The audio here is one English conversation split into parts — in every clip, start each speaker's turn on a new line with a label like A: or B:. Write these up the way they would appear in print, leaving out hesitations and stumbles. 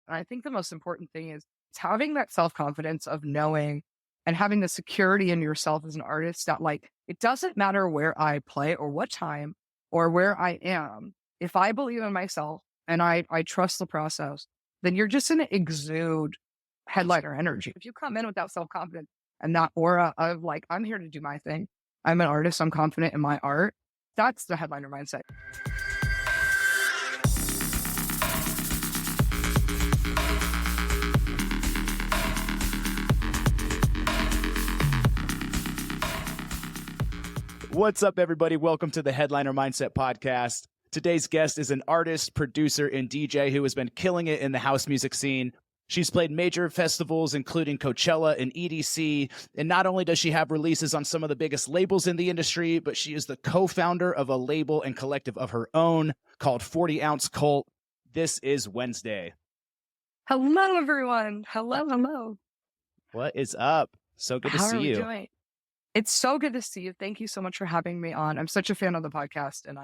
A: And I think the most important thing is it's having that self-confidence of knowing and having the security in yourself as an artist that like, it doesn't matter where I play or what time or where I am. If I believe in myself and I trust the process, then you're just going to exude headliner energy. If you come in without self-confidence and that aura of like, I'm here to do my thing. I'm an artist. I'm confident in my art. That's the headliner mindset.
B: What's up, everybody? Welcome to the Headliner Mindset Podcast. Today's guest is an artist, producer, and DJ who has been killing it in the house music scene. She's played major festivals, including Coachella and EDC. And not only does she have releases on some of the biggest labels in the industry, but she is the co-founder of a label and collective of her own called 40 Ounce Cult. This is Wenzday.
A: Hello, everyone. Hello.
B: What is up? So good to see you. How are we doing?
A: It's so good to see you. Thank you so much for having me on. I'm such a fan of the podcast and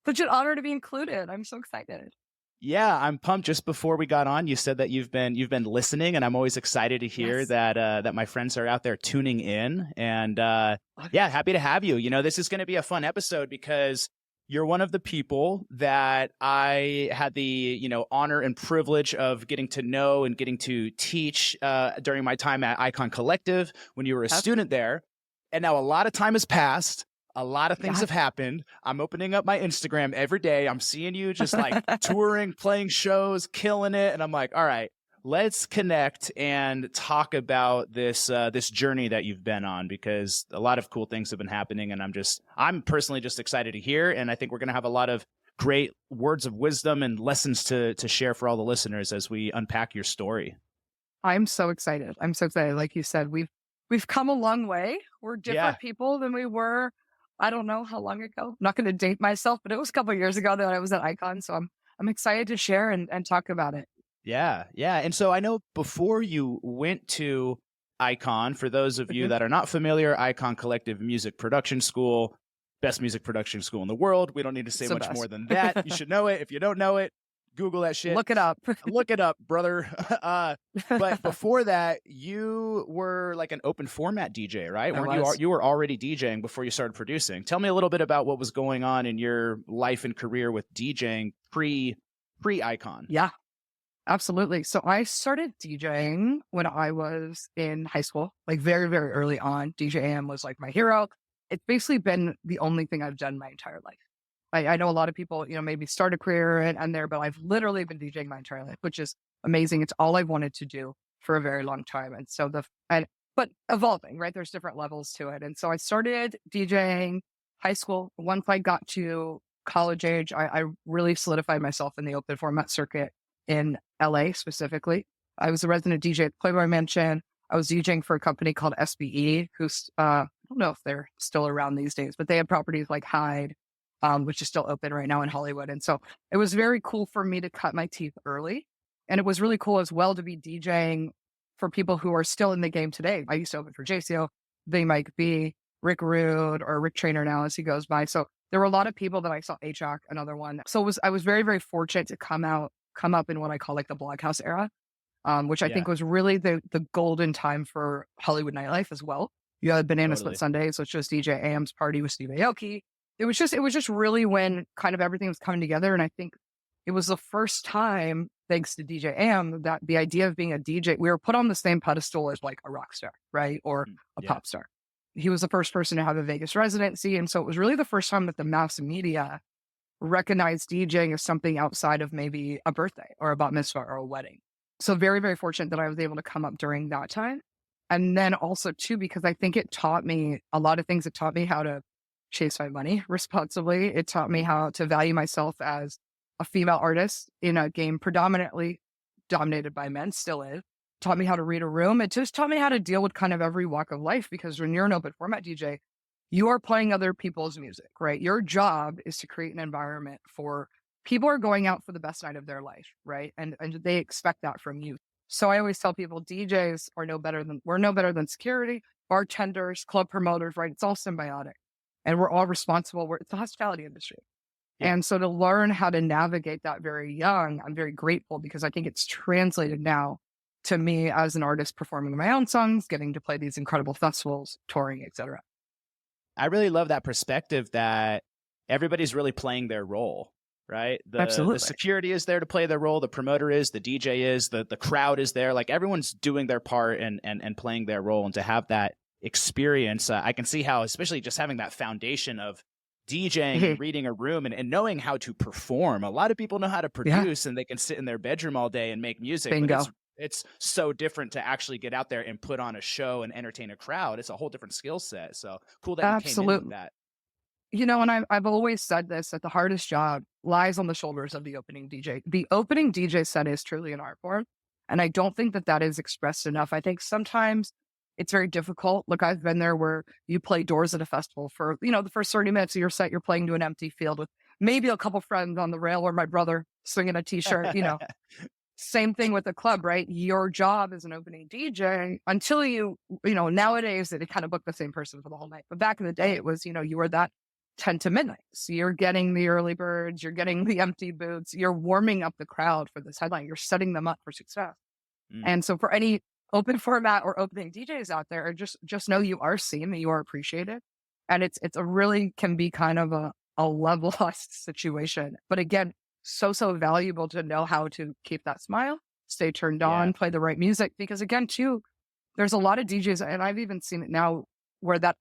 A: such an honor to be included. I'm so excited.
B: Yeah, I'm pumped. Just before we got on, you said that you've been listening, and I'm always excited to hear that my friends are out there tuning in. And happy to have you. You know, this is going to be a fun episode because you're one of the people that I had the honor and privilege of getting to know and getting to teach during my time at Icon Collective when you were a student there. And now a lot of time has passed. A lot of things have happened. I'm opening up my Instagram every day. I'm seeing you just like touring, playing shows, killing it. And I'm like, all right, let's connect and talk about this journey that you've been on, because a lot of cool things have been happening. And I'm personally just excited to hear. And I think we're going to have a lot of great words of wisdom and lessons to share for all the listeners as we unpack your story.
A: I'm so excited. Like you said, we've come a long way. We're different people than we were. I don't know how long ago. I'm not going to date myself, but it was a couple of years ago that I was at Icon. So I'm excited to share and talk about it.
B: Yeah. And so I know before you went to Icon, for those of you that are not familiar, Icon Collective Music Production School, best music production school in the world. We don't need to say much more than that. You should know it. If you don't know it, Google that shit.
A: Look it up.
B: Look it up, brother. But before that, you were like an open format DJ, right? You were already DJing before you started producing. Tell me a little bit about what was going on in your life and career with DJing pre-Icon.
A: Yeah, absolutely. So I started DJing when I was in high school, like very, very early on. DJ AM was like my hero. It's basically been the only thing I've done my entire life. I know a lot of people, maybe start a career and there, but I've literally been DJing my entire life, which is amazing. It's all I've wanted to do for a very long time. And so but evolving, right? There's different levels to it. And so I started DJing high school. Once I got to college age, I really solidified myself in the open format circuit in LA specifically. I was a resident DJ at Playboy Mansion. I was DJing for a company called SBE, who's, I don't know if they're still around these days, but they had properties like Hyde, which is still open right now in Hollywood. And so it was very cool for me to cut my teeth early. And it was really cool as well to be DJing for people who are still in the game today. I used to open for JCO, Big Mike B, Rick Rude, or Rick Trainer now as he goes by. So there were a lot of people that I saw, HAC, another one. So I was very, very fortunate to come up in what I call like the Bloghouse era, which I think was really the golden time for Hollywood nightlife as well. You had Banana Split Sundays, which was DJ AM's party with Steve Aoki. It was just really when kind of everything was coming together. And I think it was the first time, thanks to DJ AM, that the idea of being a DJ, we were put on the same pedestal as like a rock star, right? Or a pop star. He was the first person to have a Vegas residency. And so it was really the first time that the mass media recognized DJing as something outside of maybe a birthday or a bat mitzvah or a wedding. So very, very fortunate that I was able to come up during that time. And then also too, because I think it taught me a lot of things. It taught me how to chase my money responsibly. It taught me how to value myself as a female artist in a game predominantly dominated by men, still is. Taught me how to read a room. It just taught me how to deal with kind of every walk of life, because when you're an open format DJ, you are playing other people's music, right? Your job is to create an environment for people are going out for the best night of their life, right? And they expect that from you. So I always tell people DJs we're no better than security, bartenders, club promoters, right? It's all symbiotic. And we're all responsible. It's the hospitality industry.
B: Yeah.
A: And so to learn how to navigate that very young, I'm very grateful because I think it's translated now to me as an artist performing my own songs, getting to play these incredible festivals, touring, etc.
B: I really love that perspective that everybody's really playing their role, right? The
A: Absolutely.
B: security is there to play their role, the promoter is, the DJ is, the crowd is there. Like everyone's doing their part and playing their role. And to have that experience, I can see how, especially just having that foundation of DJing and reading a room and knowing how to perform. A lot of people know how to
A: Yeah.
B: produce and they can sit in their bedroom all day and make music.
A: Bingo.
B: But it's so different to actually get out there and put on a show and entertain a crowd. It's a whole different skill set. So cool that you came in with
A: Absolutely.
B: that.
A: And I've always said this, that the hardest job lies on the shoulders of the opening DJ. The opening DJ set is truly an art form. And I don't think that that is expressed enough. I think sometimes it's very difficult. Look, I've been there where you play doors at a festival for, the first 30 minutes of your set, you're playing to an empty field with maybe a couple friends on the rail or my brother swinging a t-shirt, Same thing with the club, right? Your job as an opening DJ until nowadays they kind of book the same person for the whole night. But back in the day, it was, you were that 10 to midnight. So you're getting the early birds, you're getting the empty booths, you're warming up the crowd for this headline, you're setting them up for success. And so for any open format or opening DJs out there, just know you are seen, that you are appreciated. And it's a really can be kind of a levelized situation. But again, so valuable to know how to keep that smile, stay turned on, play the right music. Because again, too, there's a lot of DJs, and I've even seen it now, where that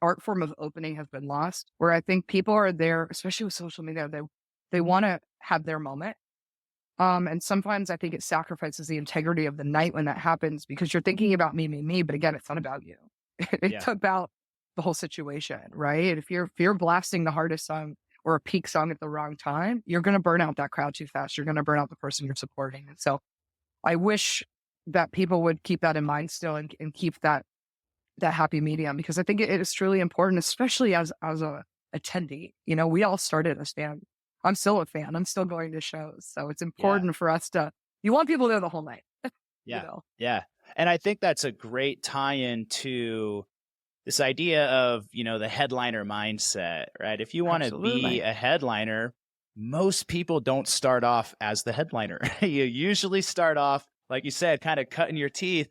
A: art form of opening has been lost, where I think people are there, especially with social media, they want to have their moment. And sometimes I think it sacrifices the integrity of the night when that happens, because you're thinking about me, but again, it's not about you. It's about the whole situation, right? If you're blasting the hardest song or a peak song at the wrong time, you're going to burn out that crowd too fast. You're going to burn out the person you're supporting. And so I wish that people would keep that in mind still and keep that happy medium, because I think it is truly important, especially as a attendee. We all started as fans. I'm still a fan. I'm still going to shows. So it's important for us you want people there the whole night.
B: Yeah. And I think that's a great tie-in to this idea of, the headliner mindset, right? If you want to be a headliner, most people don't start off as the headliner. You usually start off, like you said, kind of cutting your teeth,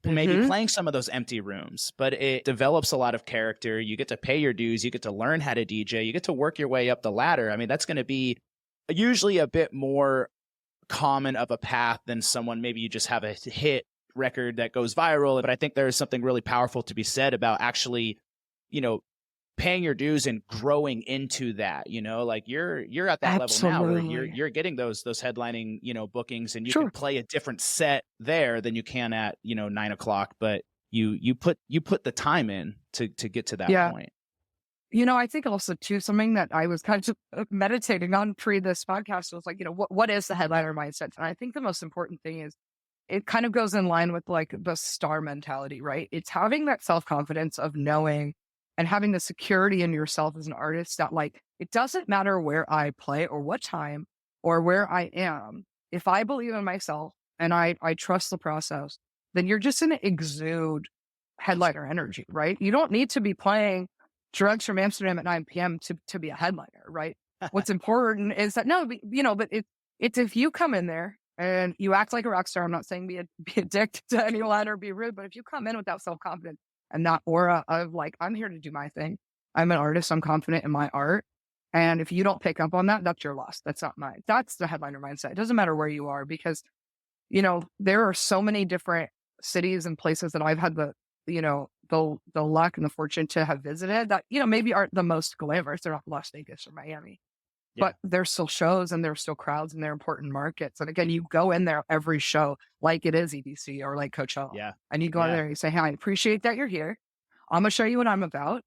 B: maybe playing some of those empty rooms, but it develops a lot of character. You get to pay your dues. You get to learn how to DJ. You get to work your way up the ladder. I mean, that's going to be usually a bit more common of a path than someone, maybe you just have a hit record that goes viral. But I think there is something really powerful to be said about actually, paying your dues and growing into that, like you're at that level now where you're getting those headlining, bookings, and you can play a different set there than you can at, 9 o'clock, but you put the time in to get to that point.
A: I think also too, something that I was kind of meditating on pre this podcast was like, what is the headliner mindset? And I think the most important thing is it kind of goes in line with like the star mentality, right? It's having that self-confidence of knowing and having the security in yourself as an artist that like, it doesn't matter where I play or what time or where I am. If I believe in myself and I trust the process, then you're just going to exude headliner energy, right? You don't need to be playing Drugs from Amsterdam at 9 p.m. to be a headliner, right? What's important is that, but it's if you come in there and you act like a rock star. I'm not saying be a dick to anyone or be rude, but if you come in with that self-confidence and that aura of like, I'm here to do my thing. I'm an artist. I'm confident in my art. And if you don't pick up on that, that's your loss. That's not mine. That's the headliner mindset. It doesn't matter where you are, because, there are so many different cities and places that I've had the luck and the fortune to have visited that, maybe aren't the most glamorous. They're not Las Vegas or Miami, but there's still shows and there's still crowds and they're important markets. And again, you go in there every show like it is EDC or like Coachella.
B: Yeah.
A: And you go in there and you say, hey, I appreciate that you're here. I'm going to show you what I'm about.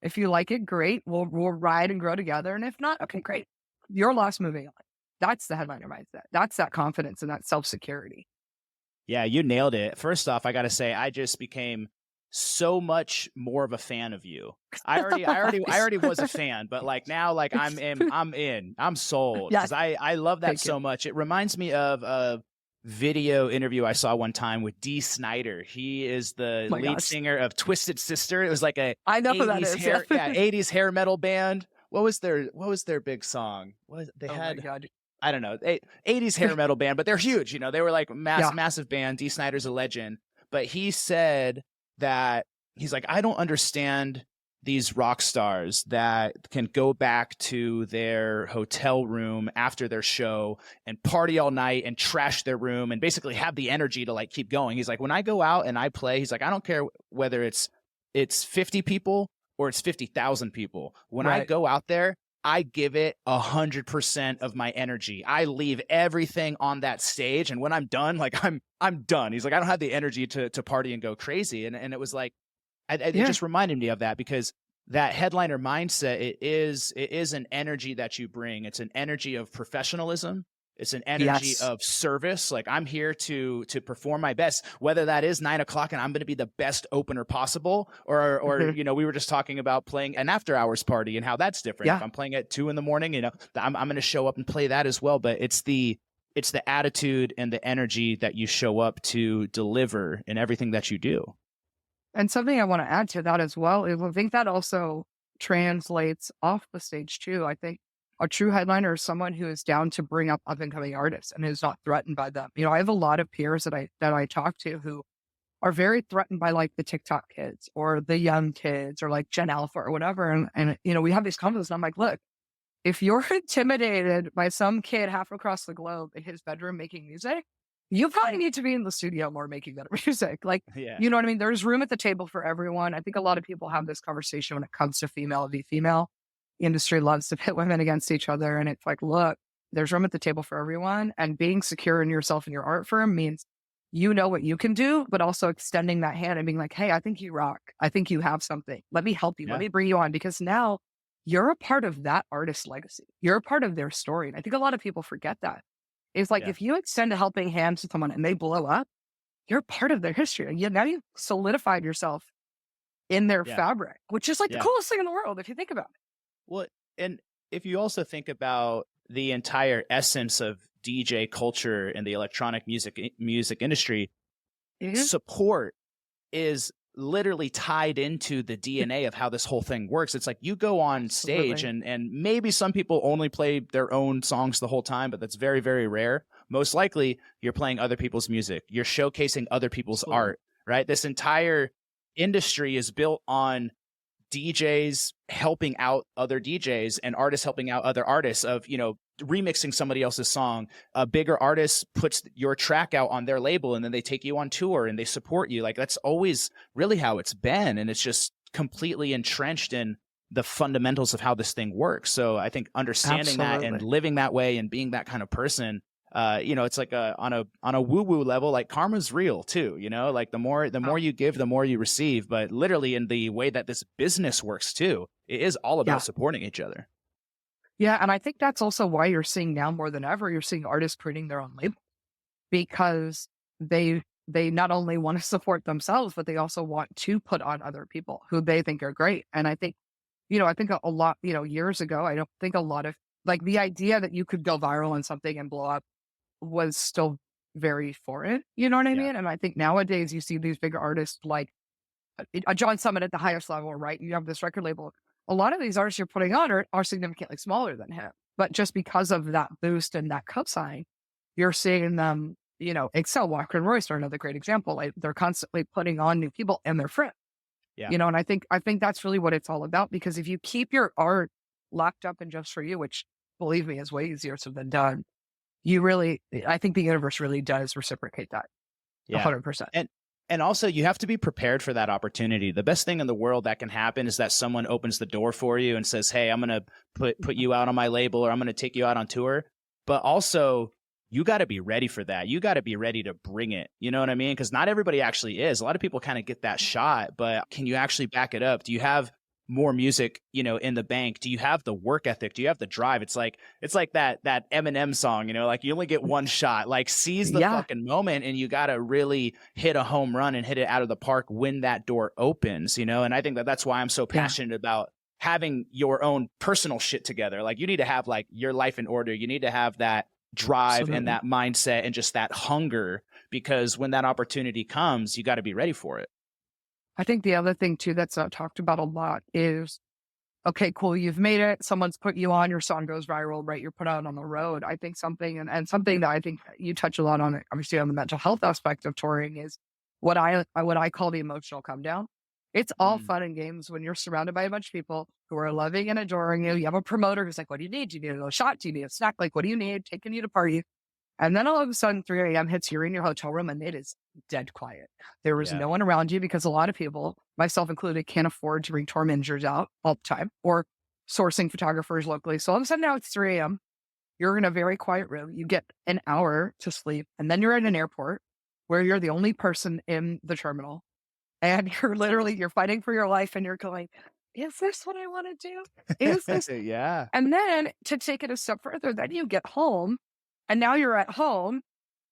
A: If you like it, great. We'll ride and grow together. And if not, okay, great. Your loss, moving on. That's the headliner mindset. That's that confidence and that self-security.
B: Yeah, you nailed it. First off, I got to say, I just became so much more of a fan of you. I already was a fan, but like now, like I'm sold, because I love that so much. It reminds me of a video interview I saw one time with Dee Snider. He is the lead singer of Twisted Sister. It was like a
A: I know who that is.
B: 80s hair metal band. what was their big song? They
A: Oh my
B: had,
A: God.
B: I don't know, 80s hair metal band, but they're huge. You know, they were like
A: Yeah.
B: massive band. D. Snyder's a legend, but he said that he's like, I don't understand these rock stars that can go back to their hotel room after their show and party all night and trash their room and basically have the energy to like keep going. He's like, when I go out and I play, he's like, I don't care whether it's 50 people or it's 50,000 people. When I
A: Right.
B: go out there, I give it 100% of my energy. I leave everything on that stage, and when I'm done, like I'm done. He's like, I don't have the energy to party and go crazy. And it was like, it
A: Yeah.
B: just reminded me of that, because that headliner mindset, it is an energy that you bring. It's an energy of professionalism. It's an energy
A: Yes.
B: of service. Like, I'm here to perform my best, whether that is 9 o'clock and I'm going to be the best opener possible, or
A: Mhm.
B: you know, we were just talking about playing an after hours party and how that's different. If
A: Yeah.
B: I'm playing at 2 a.m, you know, I'm going to show up and play that as well. But it's the attitude and the energy that you show up to deliver in everything that you do.
A: And something I want to add to that as well is I think that also translates off the stage too. I think a true headliner is someone who is down to bring up up and coming artists and is not threatened by them. You know, I have a lot of peers that I talk to who are very threatened by like the TikTok kids or the young kids or like Gen Alpha or whatever. And you know, we have these conversations and I'm like, look, if you're intimidated by some kid half across the globe in his bedroom making music, you probably need to be in the studio more making better music. Like,
B: Yeah.
A: you know what I mean? There's room at the table for everyone. I think a lot of people have this conversation when it comes to female v female. The industry loves to pit women against each other. And it's like, look, there's room at the table for everyone. And being secure in yourself and your art firm means you know what you can do, but also extending that hand and being like, hey, I think you rock. I think you have something. Let me help you. Let
B: Yeah.
A: me bring you on, because now you're a part of that artist's legacy. You're a part of their story. And I think a lot of people forget that. It's like
B: Yeah.
A: if you extend a helping hand to someone and they blow up, you're part of their history. Now you've solidified yourself in their
B: Yeah.
A: fabric, which is like the
B: Yeah.
A: coolest thing in the world if you think about it.
B: Well, and if you also think about the entire essence of DJ culture and the electronic music industry,
A: Mhm.
B: support is literally tied into the DNA of how this whole thing works. It's like you go on stage
A: Absolutely.
B: and maybe some people only play their own songs the whole time, but that's very, very rare. Most likely you're playing other people's music. You're showcasing other people's
A: Absolutely.
B: art, right? This entire industry is built on DJs helping out other DJs and artists helping out other artists, of, you know, remixing somebody else's song. A bigger artist puts your track out on their label and then they take you on tour and they support you. Like, that's always really how it's been. And it's just completely entrenched in the fundamentals of how this thing works. So I think understanding that and
A: Absolutely.
B: living that way and being that kind of person, you know, it's like on a woo-woo level, like karma's real too, you know, like the more you give, the more you receive. But literally in the way that this business works too, it is all
A: Yeah.
B: about supporting each other.
A: Yeah. And I think that's also why you're seeing now more than ever, you're seeing artists creating their own label, because they not only want to support themselves, but they also want to put on other people who they think are great. And I think, you know, I think a lot, you know, years ago, I don't think a lot of like the idea that you could go viral on something and blow up was still very foreign. You know what I
B: Yeah.
A: mean? And I think nowadays you see these bigger artists like a John Summit at the highest level, right? You have this record label. A lot of these artists you're putting on are significantly smaller than him. But just because of that boost and that cosign, you're seeing them, you know, excel. Walker and Royce are another great example. Like they're constantly putting on new people and they're friends.
B: Yeah.
A: You know, and I think that's really what it's all about. Because if you keep your art locked up and just for you, which believe me is way easier said than done, I think the universe really does reciprocate that
B: Yeah.
A: 100%.
B: And also you have to be prepared for that opportunity. The best thing in the world that can happen is that someone opens the door for you and says, hey, I'm going to put you out on my label, or I'm going to take you out on tour. But also you got to be ready for that. You got to be ready to bring it. You know what I mean? Because not everybody actually is. A lot of people kind of get that shot, but can you actually back it up? Do you have more music, you know, in the bank? Do you have the work ethic? Do you have the drive? It's like that Eminem song, you know, like you only get one shot. Like, seize the
A: Yeah.
B: fucking moment, and you got to really hit a home run and hit it out of the park when that door opens, you know? And I think that that's why I'm so passionate about having your own personal shit together. Like, you need to have like your life in order. You need to have that drive
A: Absolutely.
B: and that mindset and just that hunger, because when that opportunity comes, you got to be ready for it.
A: I think the other thing too that's not talked about a lot is okay, cool, you've made it. Someone's put you on, your song goes viral, right? You're put out on the road. I think something, and something that I think you touch a lot on, obviously on the mental health aspect of touring is what I call the emotional come down. It's all
B: Mm,
A: fun and games when you're surrounded by a bunch of people who are loving and adoring you. You have a promoter who's like, what do you need? Do you need a little shot? Do you need a snack? Like, what do you need? Taking you to party. And then all of a sudden, 3 a.m. hits, you're in your hotel room and it is dead quiet. There is
B: yeah.
A: no one around you because a lot of people, myself included, can't afford to bring tour managers out all the time or sourcing photographers locally. So all of a sudden now it's 3 a.m. You're in a very quiet room. You get an hour to sleep. And then you're at an airport where you're the only person in the terminal. And you're fighting for your life and you're going, is this what I want to do? Is this?
B: Yeah.
A: And then to take it a step further, then you get home and now you're at home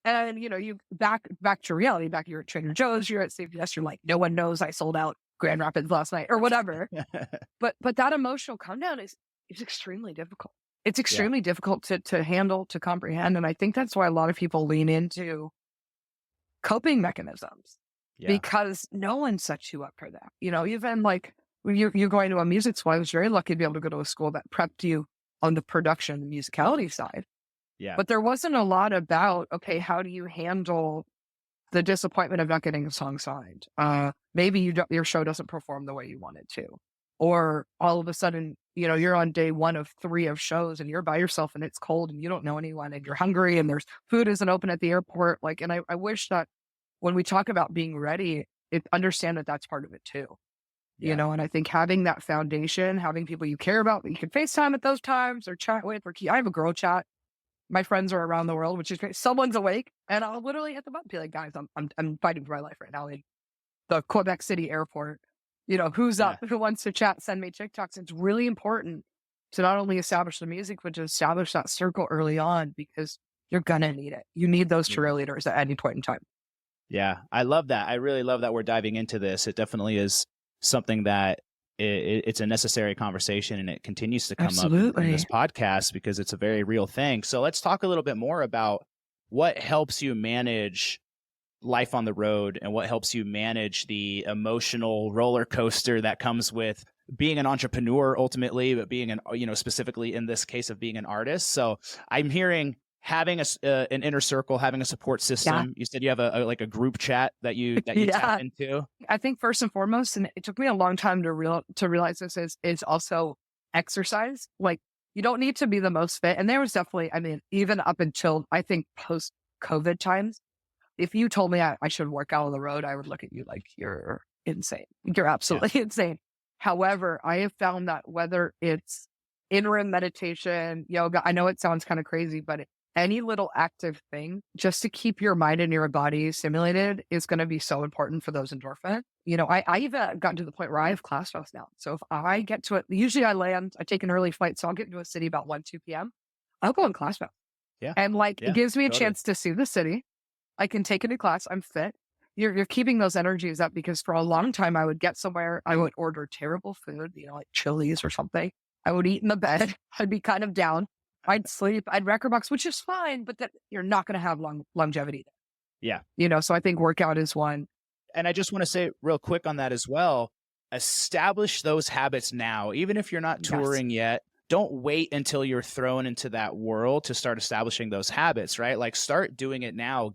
A: and you back to reality, back you're at Trader Joe's, you're at CVS, you're like, no one knows I sold out Grand Rapids last night or whatever. But that emotional come down is extremely difficult. It's
B: Yeah.
A: extremely difficult to handle, to comprehend. And I think that's why a lot of people lean into coping mechanisms
B: Yeah.
A: because no one sets you up for that. Even like when you're going to a music school, I was very lucky to be able to go to a school that prepped you on the production, the musicality side.
B: Yeah.
A: But there wasn't a lot about, okay, how do you handle the disappointment of not getting a song signed? Maybe your show doesn't perform the way you want it to. Or all of a sudden, you're on day 1 of 3 of shows and you're by yourself and it's cold and you don't know anyone and you're hungry and there's food isn't open at the airport. Like, and I wish that when we talk about being ready, understand that that's part of it too.
B: Yeah.
A: And I think having that foundation, having people you care about that you can FaceTime at those times or chat with, or I have a girl chat. My friends are around the world, which is great. Someone's awake, and I'll literally hit the button, be like, guys, I'm fighting for my life right now in the Quebec City airport. Who's
B: Yeah.
A: up? Who wants to chat? Send me TikToks. It's really important to not only establish the music, but to establish that circle early on because you're gonna need it. You need those
B: Yeah.
A: cheerleaders at any point in time.
B: Yeah, I love that. I really love that we're diving into this. It definitely is something that it's a necessary conversation, and it continues to come up in this
A: Absolutely.
B: podcast because it's a very real thing. So let's talk a little bit more about what helps you manage life on the road and what helps you manage the emotional roller coaster that comes with being an entrepreneur ultimately, but being specifically in this case of being an artist. So I'm hearing having an inner circle, having a support
A: Yeah.
B: system. You said you have a group chat that you
A: Yeah.
B: tap into.
A: I think first and foremost, and it took me a long time to realize this is also exercise. Like you don't need to be the most fit. And there was definitely, I mean, even up until I think post COVID times, if you told me I should work out on the road, I would look at you like you're insane. You're
B: Yeah.
A: absolutely insane. However, I have found that whether it's in-room meditation, yoga, I know it sounds kind of crazy, but any little active thing just to keep your mind and your body stimulated is going to be so important for those endorphins. I even gotten to the point where I have class house now. So if I get to it, usually I take an early flight. So I'll get into a city about 1, 2 p.m. I'll go in class house.
B: Yeah.
A: And like, it
B: Yeah.
A: gives me a
B: Totally.
A: chance to see the city. I can take a new class. I'm fit. You're keeping those energies up because for a long time I would get somewhere, I would order terrible food, like Chili's or something. I would eat in the bed. I'd be kind of down. I'd sleep. I'd record box, which is fine, but that you're not going to have longevity
B: Yeah.
A: there. So I think workout is one.
B: And I just want to say real quick on that as well, establish those habits now, even if you're not
A: Yes.
B: touring yet. Don't wait until you're thrown into that world to start establishing those habits, right? Like start doing it now.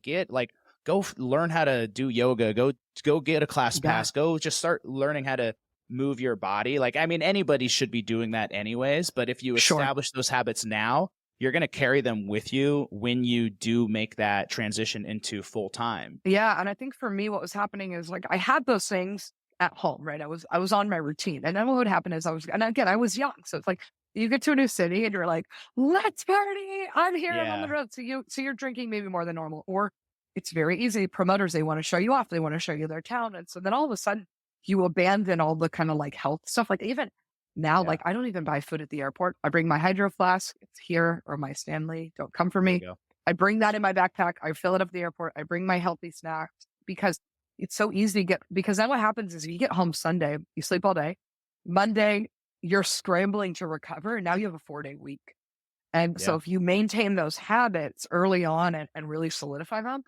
B: Learn how to do yoga, go get a class
A: Yeah.
B: pass, go just start learning how to move your body. Like, I mean, anybody should be doing that anyways, but if you
A: Sure.
B: establish those habits now, you're going to carry them with you when you do make that transition into full time.
A: Yeah. And I think for me, what was happening is like I had those things at home, right? I was on my routine. And then what would happen is and again, I was young. So it's like you get to a new city and you're like, let's party. I'm here. I'm on the
B: Yeah.
A: road. So you're drinking maybe more than normal. Or it's very easy. Promoters, they want to show you off. They want to show you their town. And so then all of a sudden you abandon all the kind of like health stuff. Like even now,
B: Yeah.
A: like I don't even buy food at the airport. I bring my hydro flask. It's here, or my Stanley. Don't come for
B: There you
A: me.
B: go.
A: I bring that in my backpack. I fill it up at the airport. I bring my healthy snacks because it's so easy to get, because then what happens is you get home Sunday, you sleep all day. Monday, you're scrambling to recover. And now you have a 4-day week. And so
B: Yeah.
A: if you maintain those habits early on and really solidify them,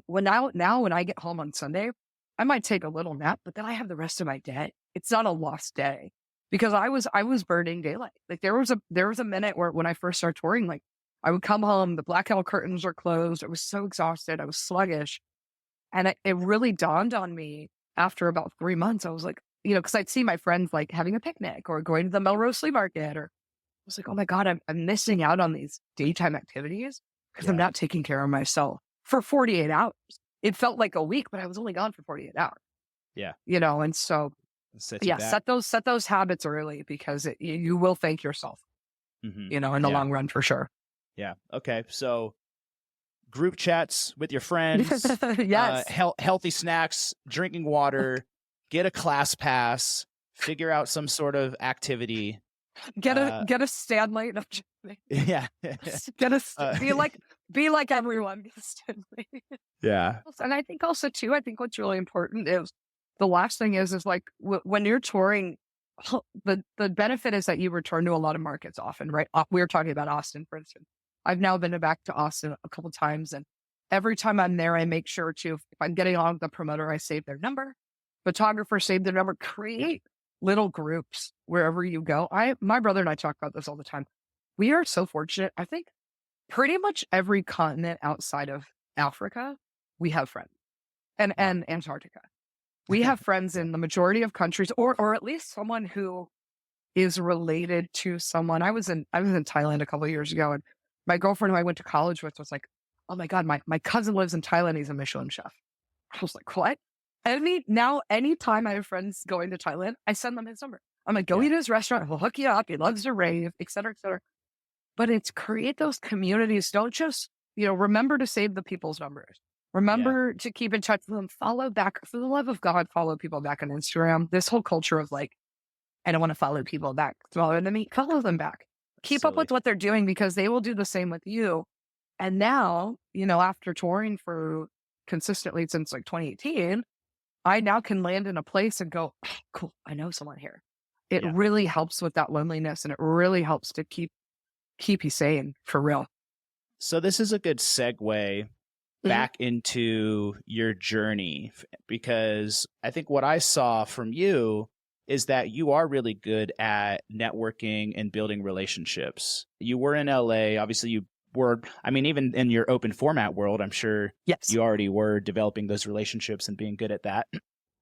A: when I get home on Sunday, I might take a little nap, but then I have the rest of my day. It's not a lost day. because I was burning daylight. Like there was a minute where when I first started touring, like I would come home, the blackout curtains were closed. I was so exhausted. I was sluggish. And it really dawned on me after about 3 months. I was like, because I'd see my friends like having a picnic or going to the Melrose Flea Market, or I was like, oh my God, I'm missing out on these daytime activities because I'm not taking care of myself for 48 hours. It felt like a week, but I was only gone for 48 hours.
B: Yeah.
A: And so,
B: yeah,
A: set those habits early, because you will thank yourself, in the long run for sure.
B: Yeah. Okay. So group chats with your friends,
A: yes,
B: healthy snacks, drinking water, get a class pass, figure out some sort of activity.
A: Get a Stanley. No,
B: yeah.
A: be like everyone. Get a Stanley.
B: Yeah.
A: And I think also too, I think what's really important is the last thing is like when you're touring, the benefit is that you return to a lot of markets often, right? We were talking about Austin, for instance. I've now been back to Austin a couple of times, and every time I'm there, I make sure to, if I'm getting on with the promoter, I save their number. Photographer, save their number. Create little groups wherever you go. My brother and I talk about this all the time. We are so fortunate. I think pretty much every continent outside of Africa, we have friends, and Antarctica. We have friends in the majority of countries, or at least someone who is related to someone. I was in Thailand a couple of years ago, and my girlfriend who I went to college with was like, oh my God, my cousin lives in Thailand. He's a Michelin chef. I was like, what? Anytime I have friends going to Thailand, I send them his number. I'm like, go eat at his restaurant. He'll hook you up. He loves to rave, et cetera, et cetera. But it's create those communities. Don't just, remember to save the people's numbers. Remember to keep in touch with them. Follow back. For the love of God, follow people back on Instagram. This whole culture of like, I don't want to follow people back. Follow them back. Keep up with what they're doing, because they will do the same with you. And now, after touring for consistently since like 2018, I now can land in a place and go, oh, cool, I know someone here. It really helps with that loneliness, and it really helps to keep you sane, for real.
B: So this is a good segue back into your journey, because I think what I saw from you is that you are really good at networking and building relationships. You were in LA, obviously you were, even in your open format world, I'm sure you already were developing those relationships and being good at that.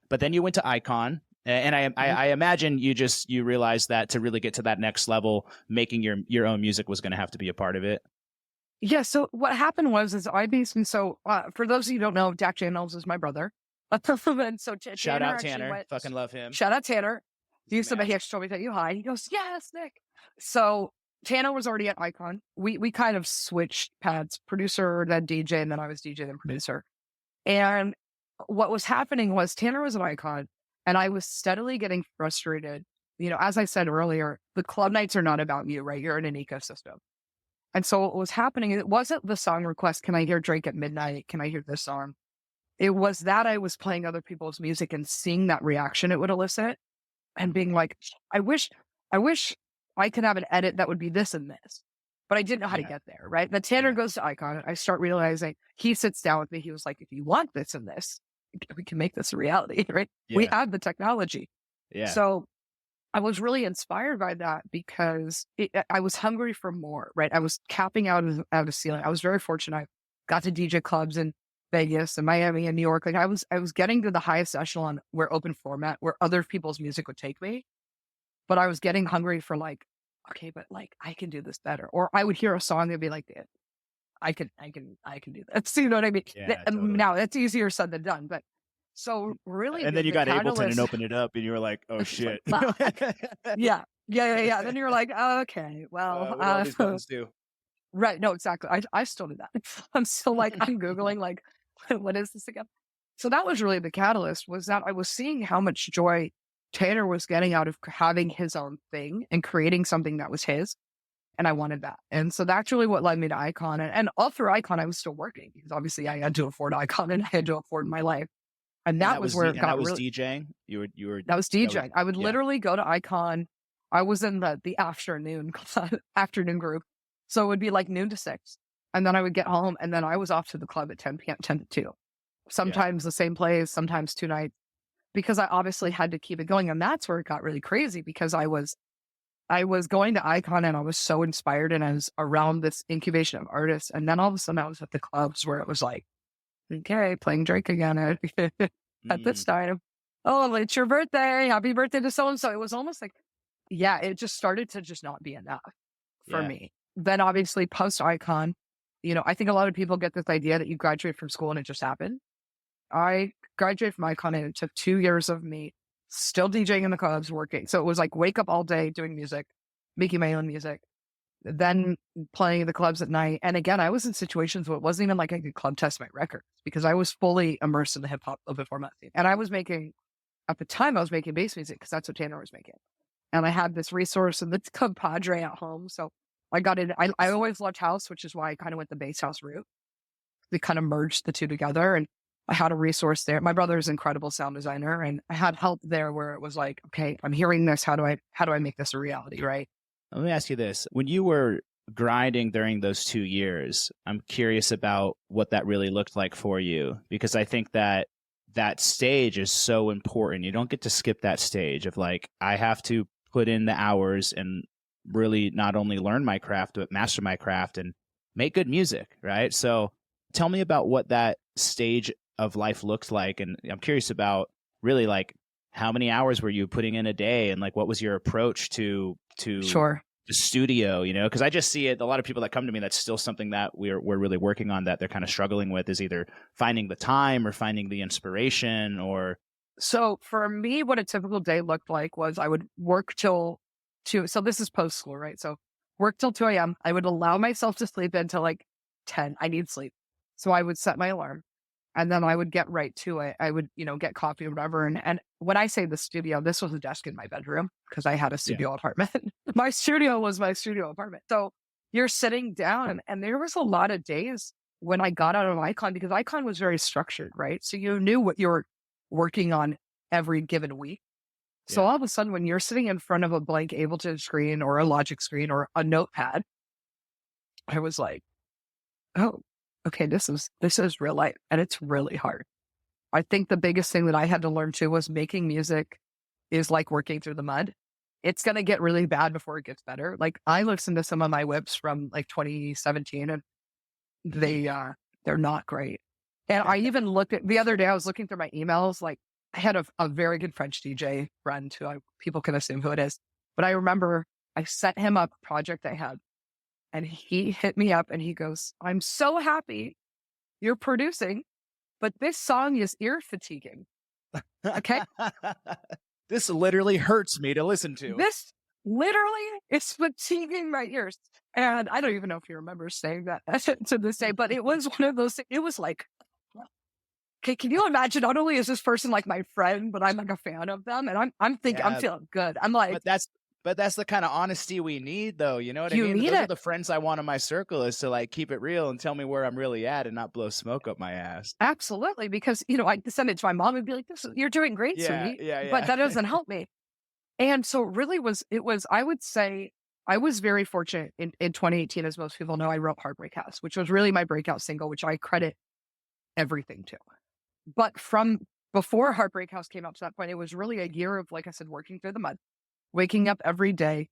B: But then you went to Icon, and I imagine you realized that to really get to that next level, making your own music was going to have to be a part of it.
A: Yeah. So what happened was, for those of you who don't know, Dak Daniels is my brother. And so
B: shout out Tanner. Fucking love him.
A: Shout out Tanner. He actually told me to tell you hi. He goes, yes, Nick. So Tanner was already at Icon. We kind of switched paths, producer, then DJ, and then I was DJ, then producer. And what was happening was Tanner was at Icon, and I was steadily getting frustrated. As I said earlier, the club nights are not about you, right? You're in an ecosystem. And so what was happening, it wasn't the song request. Can I hear Drake at midnight? Can I hear this song? It was that I was playing other people's music and seeing that reaction it would elicit, and being like, I wish I could have an edit that would be this and this, but I didn't know how to get there. Right. Then Tanner goes to Icon. I start realizing, he sits down with me. He was like, if you want this and this, we can make this a reality. Right. Yeah. We have the technology. Yeah. So I was really inspired by that, because I was hungry for more. Right. I was capping out of ceiling. I was very fortunate. I got to DJ clubs in Vegas and Miami and New York. Like I was getting to the highest echelon where open format, where other people's music would take me. But I was getting hungry for like, okay, but like I can do this better. Or I would hear a song and be like, I can do that. So, you know what I mean?
B: Yeah, totally.
A: Now it's easier said than done. But so really,
B: and then you got Ableton and open it up, and you were like, oh shit.
A: yeah. Then you're like, oh, okay, well,
B: what all these buttons do.
A: Right. No, exactly. I still do that. I'm still like, I'm Googling like, what is this again? So that was really the catalyst, was that I was seeing how much joy Tanner was getting out of having his own thing and creating something that was his. And I wanted that. And so that's really what led me to Icon. And all through Icon, I was still working, because obviously I had to afford Icon and I had to afford my life. And that was where it got
B: that was really... DJing? You were
A: That was DJing. I would literally go to Icon. I was in the afternoon group. So it would be like noon to 6. And then I would get home, and then I was off to the club at 10 p.m., 10 to 2. Sometimes the same place, sometimes 2 nights. because I obviously had to keep it going. And that's where it got really crazy, because I was going to Icon and I was so inspired and I was around this incubation of artists. And then all of a sudden I was at the clubs where it was like, okay, playing Drake again at this time. Oh, it's your birthday. Happy birthday to so-and-so. It was almost like, yeah, it just started to just not be enough for me. Then obviously post Icon, I think a lot of people get this idea that you graduate from school and it just happened. I graduated from Icon and it took 2 years of me still DJing in the clubs, working. So it was like wake up all day doing music, making my own music, then playing the clubs at night. And again, I was in situations where it wasn't even like I could club test my records because I was fully immersed in the hip hop before format scene. And I was making, at the time, I was making bass music because that's what Tanner was making. And I had this resource and this compadre at home. So I got it. I always loved house, which is why I kind of went the bass house route. We kind of merged the two together, and I had a resource there. My brother is an incredible sound designer, and I had help there where it was like, okay, I'm hearing this. How do I make this a reality? Right.
B: Let me ask you this. When you were grinding during those 2 years, I'm curious about what that really looked like for you, because I think that stage is so important. You don't get to skip that stage of like, I have to put in the hours and really not only learn my craft, but master my craft and make good music. Right. So tell me about what that stage of life looked like. And I'm curious about really like how many hours were you putting in a day, and like what was your approach to
A: Sure.
B: the studio, because I just see it. A lot of people that come to me, that's still something that we're really working on, that they're kind of struggling with, is either finding the time or finding the inspiration. Or
A: So for me, what a typical day looked like was I would work till 2. So this is post school, right? So work till 2 a.m. I would allow myself to sleep until like 10. I need sleep. So I would set my alarm and then I would get right to it. I would, get coffee or whatever. And when I say the studio, this was a desk in my bedroom because I had a studio apartment. My studio was my studio apartment. So you're sitting down, and there was a lot of days when I got out of Icon, because Icon was very structured, right? So you knew what you were working on every given week. So all of a sudden, when you're sitting in front of a blank Ableton screen or a Logic screen or a notepad, I was like, oh, okay, this is real life, and it's really hard. I think the biggest thing that I had to learn too was making music is like working through the mud. It's going to get really bad before it gets better. Like I listened to some of my whips from like 2017, and they're not great. And I even looked at the other day, I was looking through my emails. Like I had a very good French DJ friend who people can assume who it is. But I remember I sent him a project I had, and he hit me up and he goes, I'm so happy you're producing, but this song is ear fatiguing. Okay.
B: This literally hurts me to listen to.
A: This literally is fatiguing my ears. And I don't even know if he remembers saying that to this day, but it was one of those things. It was like, okay, can you imagine? Not only is this person like my friend, but I'm like a fan of them. And I'm thinking, I'm feeling good. I'm like,
B: but that's the kind of honesty we need, though. You know what I mean? Those are the friends I want in my circle, is to like keep it real and tell me where I'm really at and not blow smoke up my ass.
A: Absolutely. Because, I send it to my mom and be like, you're doing great, sweetie. But that doesn't help me. And so it was, I would say I was very fortunate in 2018, as most people know, I wrote Heartbreakers, which was really my breakout single, which I credit everything to. But from before Heartbreakers came out to that point, it was really a year of, like I said, working through the mud, waking up every day,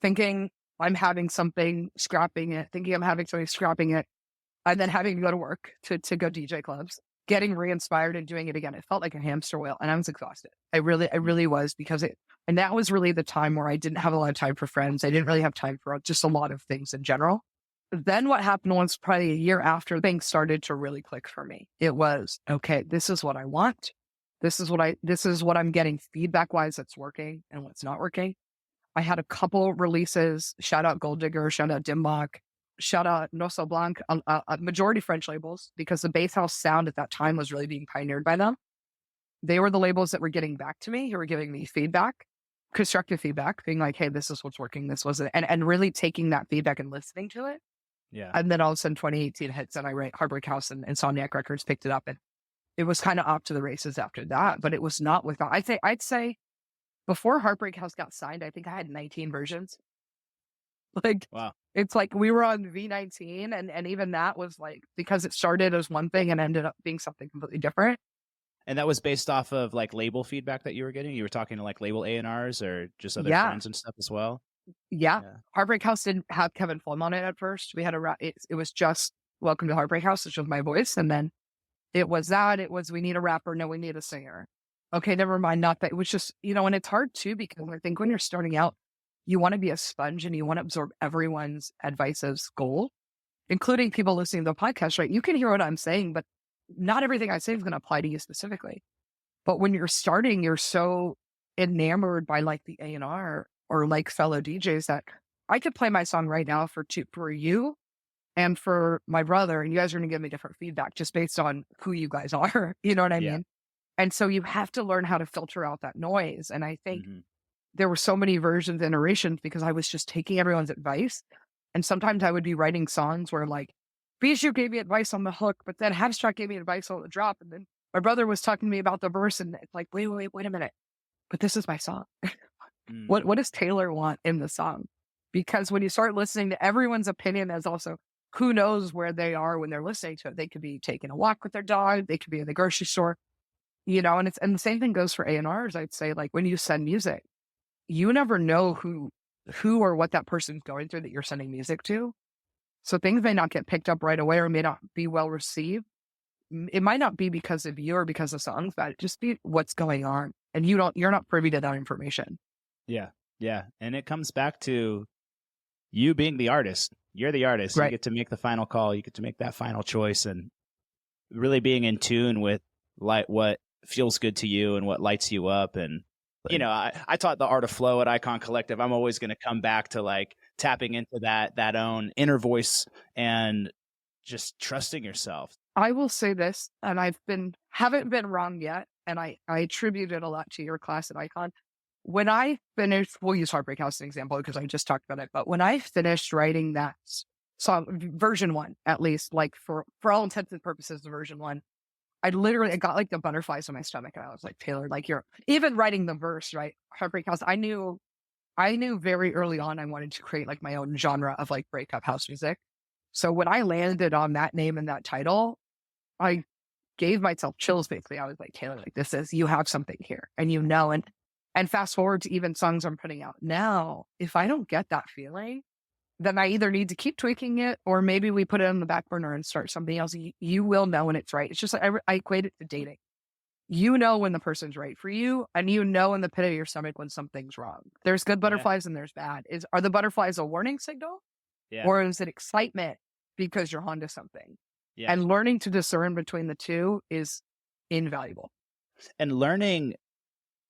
A: thinking I'm having something, scrapping it, thinking I'm having something, scrapping it, and then having to go to work to go DJ clubs, getting re-inspired and doing it again. It felt like a hamster wheel, and I was exhausted. I really was, because and that was really the time where I didn't have a lot of time for friends. I didn't really have time for just a lot of things in general. Then what happened was probably a year after, things started to really click for me. It was, okay, this is what I want. This is what I'm getting feedback wise that's working and what's not working. I had a couple releases, shout out Gold Digger, shout out Dimbach, shout out Noso Blanc, a majority French labels, because the bass house sound at that time was really being pioneered by them. They were the labels that were getting back to me, who were giving me feedback, constructive feedback, being like, hey, this is what's working, this wasn't, and really taking that feedback and listening to it.
B: Yeah.
A: And then all of a sudden 2018 hits, and I write Heartbreakers, and Insomniac Records picked it up, and it was kind of off to the races after that. But it was not without, I'd say before Heartbreakers got signed, I think I had 19 versions. Like, wow. It's like we were on V19, and even that was like, because it started as one thing and ended up being something completely different.
B: And that was based off of like label feedback that you were getting? You were talking to like label A&Rs or just other
A: Yeah.
B: friends and stuff as well?
A: Yeah.
B: Yeah.
A: Heartbreak House didn't have Kevin Flynn on it at first. We had it was just Welcome to Heartbreak House, which was my voice. And then it was we need a rapper. No, we need a singer. Okay, never mind. Not that. It was just, and it's hard too, because I think when you're starting out, you want to be a sponge and you want to absorb everyone's advice as gold, including people listening to the podcast, right? You can hear what I'm saying, but not everything I say is going to apply to you specifically. But when you're starting, you're so enamored by like the A&R or like fellow DJs that I could play my song right now for you and for my brother, and you guys are going to give me different feedback just based on who you guys are. You know what I
B: Yeah.
A: mean? And so you have to learn how to filter out that noise. And I think
B: Mhm.
A: there were so many versions and iterations because I was just taking everyone's advice. And sometimes I would be writing songs where like Bijou gave me advice on the hook, but then Abstract gave me advice on the drop. And then my brother was talking to me about the verse, and it's like, wait a minute. But this is my song.
B: Mm.
A: What does Taylor want in the song? Because when you start listening to everyone's opinion, as also who knows where they are when they're listening to it. They could be taking a walk with their dog. They could be in the grocery store, and the same thing goes for A&Rs. I'd say, like, when you send music, you never know who or what that person's going through that you're sending music to. So things may not get picked up right away or may not be well received. It might not be because of you or because of songs, but it just be what's going on. And you're not privy to that information.
B: Yeah. Yeah. And it comes back to you being the artist. You're the artist. You
A: Right.
B: get to make the final call. You get to make that final choice, and really being in tune with like what feels good to you and what lights you up. And, I taught the art of flow at Icon Collective. I'm always going to come back to like tapping into that own inner voice and just trusting yourself.
A: I will say this, and haven't been wrong yet, and I attribute it a lot to your class at Icon. When I finished, we'll use Heartbreak House as an example because I just talked about it, but when I finished writing that song, version 1, at least, like for all intents and purposes, the version 1, I got like the butterflies in my stomach, and I was like, Taylor, like, you're even writing the verse, right? Heartbreak House. I knew very early on I wanted to create like my own genre of like breakup house music. So when I landed on that name and that title, I gave myself chills. Basically, I was like, Taylor, like, you have something here, and and fast forward to even songs I'm putting out now. If I don't get that feeling, then I either need to keep tweaking it, or maybe we put it on the back burner and start something else. You will know when it's right. It's just like I equate it to dating. You know when the person's right for you, and you know in the pit of your stomach when something's wrong. There's good butterflies and there's bad. Are the butterflies a warning signal, or is it excitement because you're onto something?
B: Yeah.
A: And learning to discern between the two is invaluable.
B: And learning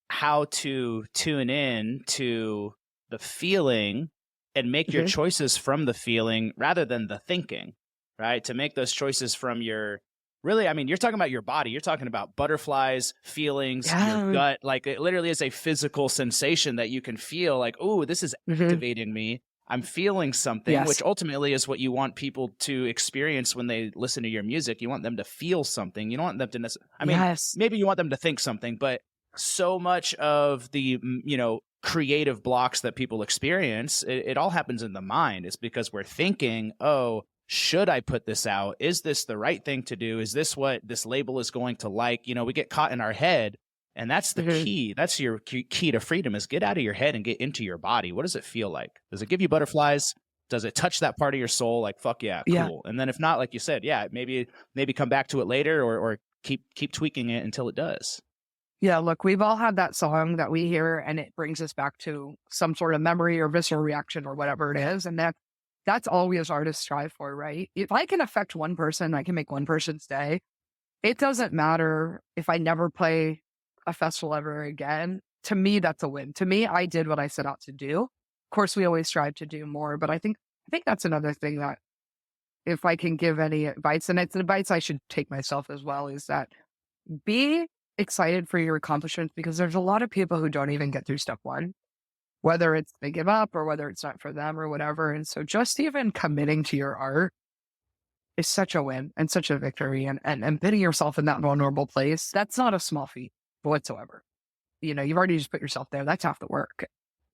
B: how to tune in to the feeling and make your choices from the feeling rather than the thinking, right? To make those choices from you're talking about your body. You're talking about butterflies, feelings, your gut. Like, it literally is a physical sensation that you can feel like, oh, this is activating me. I'm feeling something, which ultimately is what you want people to experience when they listen to your music. You want them to feel something. You don't want them to maybe you want them to think something, but so much of the, creative blocks that people experience, it all happens in the mind. It's because we're thinking, oh, should I put this out? Is this the right thing to do? Is this what this label is going to like? We get caught in our head. And that's the key. That's your key to freedom, is get out of your head and get into your body. What does it feel like? Does it give you butterflies? Does it touch that part of your soul? Like, fuck yeah, cool. Yeah. And then if not, like you said, maybe come back to it later, or keep tweaking it until it does.
A: Yeah, look, we've all had that song that we hear and it brings us back to some sort of memory or visceral reaction or whatever it is. And that's all we as artists strive for, right? If I can affect one person, I can make one person's day. It doesn't matter if I never play a festival ever again. To me, that's a win. To me, I did what I set out to do. Of course, we always strive to do more, but I think that's another thing that, if I can give any advice, and it's advice I should take myself as well, is that be excited for your accomplishments, because there's a lot of people who don't even get through step 1, whether it's they give up or whether it's not for them or whatever. And so just even committing to your art is such a win and such a victory, and putting yourself in that vulnerable place, that's not a small feat whatsoever. You've already just put yourself there. That's half the work.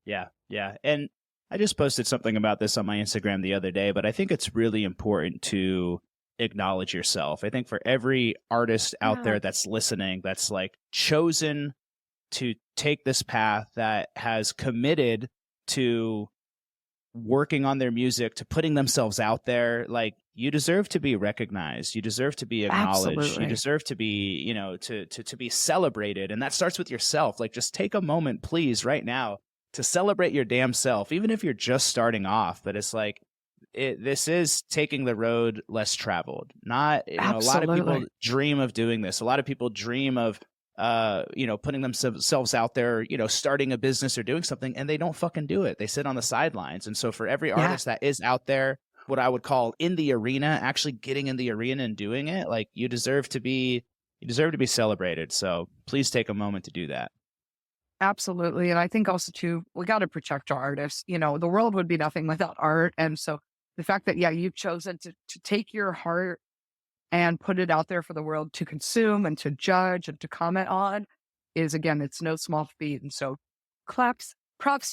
B: Yeah. Yeah. And I just posted something about this on my Instagram the other day, but I think it's really important to acknowledge yourself. I think for every artist out
A: Yeah,
B: there that's listening, that's like chosen to take this path, that has committed to working on their music, to putting themselves out there, like, you deserve to be recognized, you deserve to be acknowledged, you
A: absolutely.
B: deserve to be, to be celebrated. And that starts with yourself. Like, just take a moment, please, right now, to celebrate your damn self, even if you're just starting off. But it's like, this is taking the road less traveled. Not, a lot of people
A: Absolutely.
B: dream of doing this. A lot of people dream of putting themselves out there, starting a business or doing something, and they don't fucking do it. They sit on the sidelines. And so for every
A: Yeah,
B: artist that is out there, what I would call in the arena, actually getting in the arena and doing it, like, you deserve to be celebrated. So please take a moment to do that.
A: absolutely. And I think also too, we got to protect our artists. The world would be nothing without art. And so the fact that, yeah, you've chosen to take your heart and put it out there for the world to consume and to judge and to comment on is, again, it's no small feat. And so props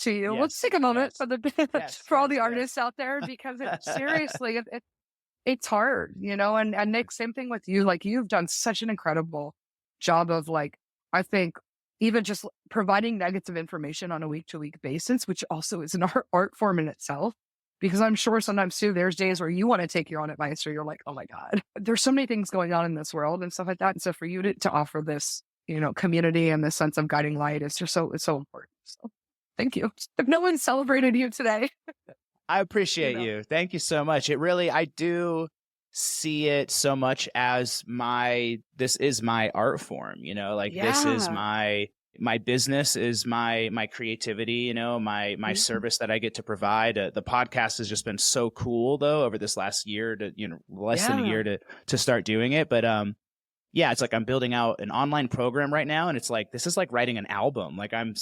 A: to you. Let's
B: Yes,
A: take a moment
B: yes,
A: for the
B: yes,
A: for all
B: yes,
A: the
B: yes.
A: artists out there, because it's hard, and Nick, same thing with you. Like, you've done such an incredible job of, like, I think, even just providing nuggets of information on a week to week basis, which also is an art form in itself. Because I'm sure sometimes too, there's days where you want to take your own advice, or you're like, oh my God, there's so many things going on in this world and stuff like that. And so for you to offer this, community and this sense of guiding light is just it's so important. So thank you. If no one celebrated you today,
B: I
A: you
B: appreciate
A: know,
B: you. Thank you so much. I do see it so much as this is my art form, like, this is
A: yeah.
B: my business, is my creativity, my
A: Mhm.
B: service that I get to provide. The podcast has just been so cool though, over this last year, to, less than a
A: Yeah.
B: year, to start doing it. But, yeah, it's like I'm building out an online program right now, and it's like, this is like writing an album. Like, I'm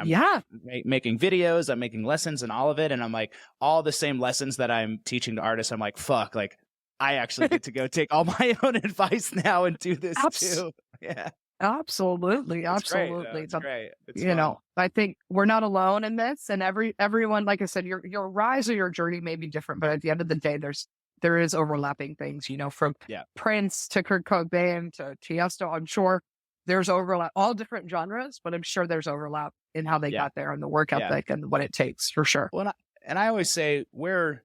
A: Yeah.
B: making videos, I'm making lessons and all of it, and I'm like, all the same lessons that I'm teaching to artists, I'm like, fuck, like, I actually get to go take all my own advice now and do this
A: Abs-
B: too. Yeah,
A: Absolutely.
B: it's great though.
A: Absolutely.
B: It's great. It's fun.
A: I think we're not alone in this, and everyone, like I said, your rise or your journey may be different, but at the end of the day, there is overlapping things, from
B: Yeah,
A: Prince to Kurt Cobain to Tiesto. I'm sure there's overlap, all different genres, but I'm sure there's overlap in how they
B: yeah,
A: got there and the work
B: yeah.
A: ethic and what it takes, for sure.
B: Well, and I always say, we're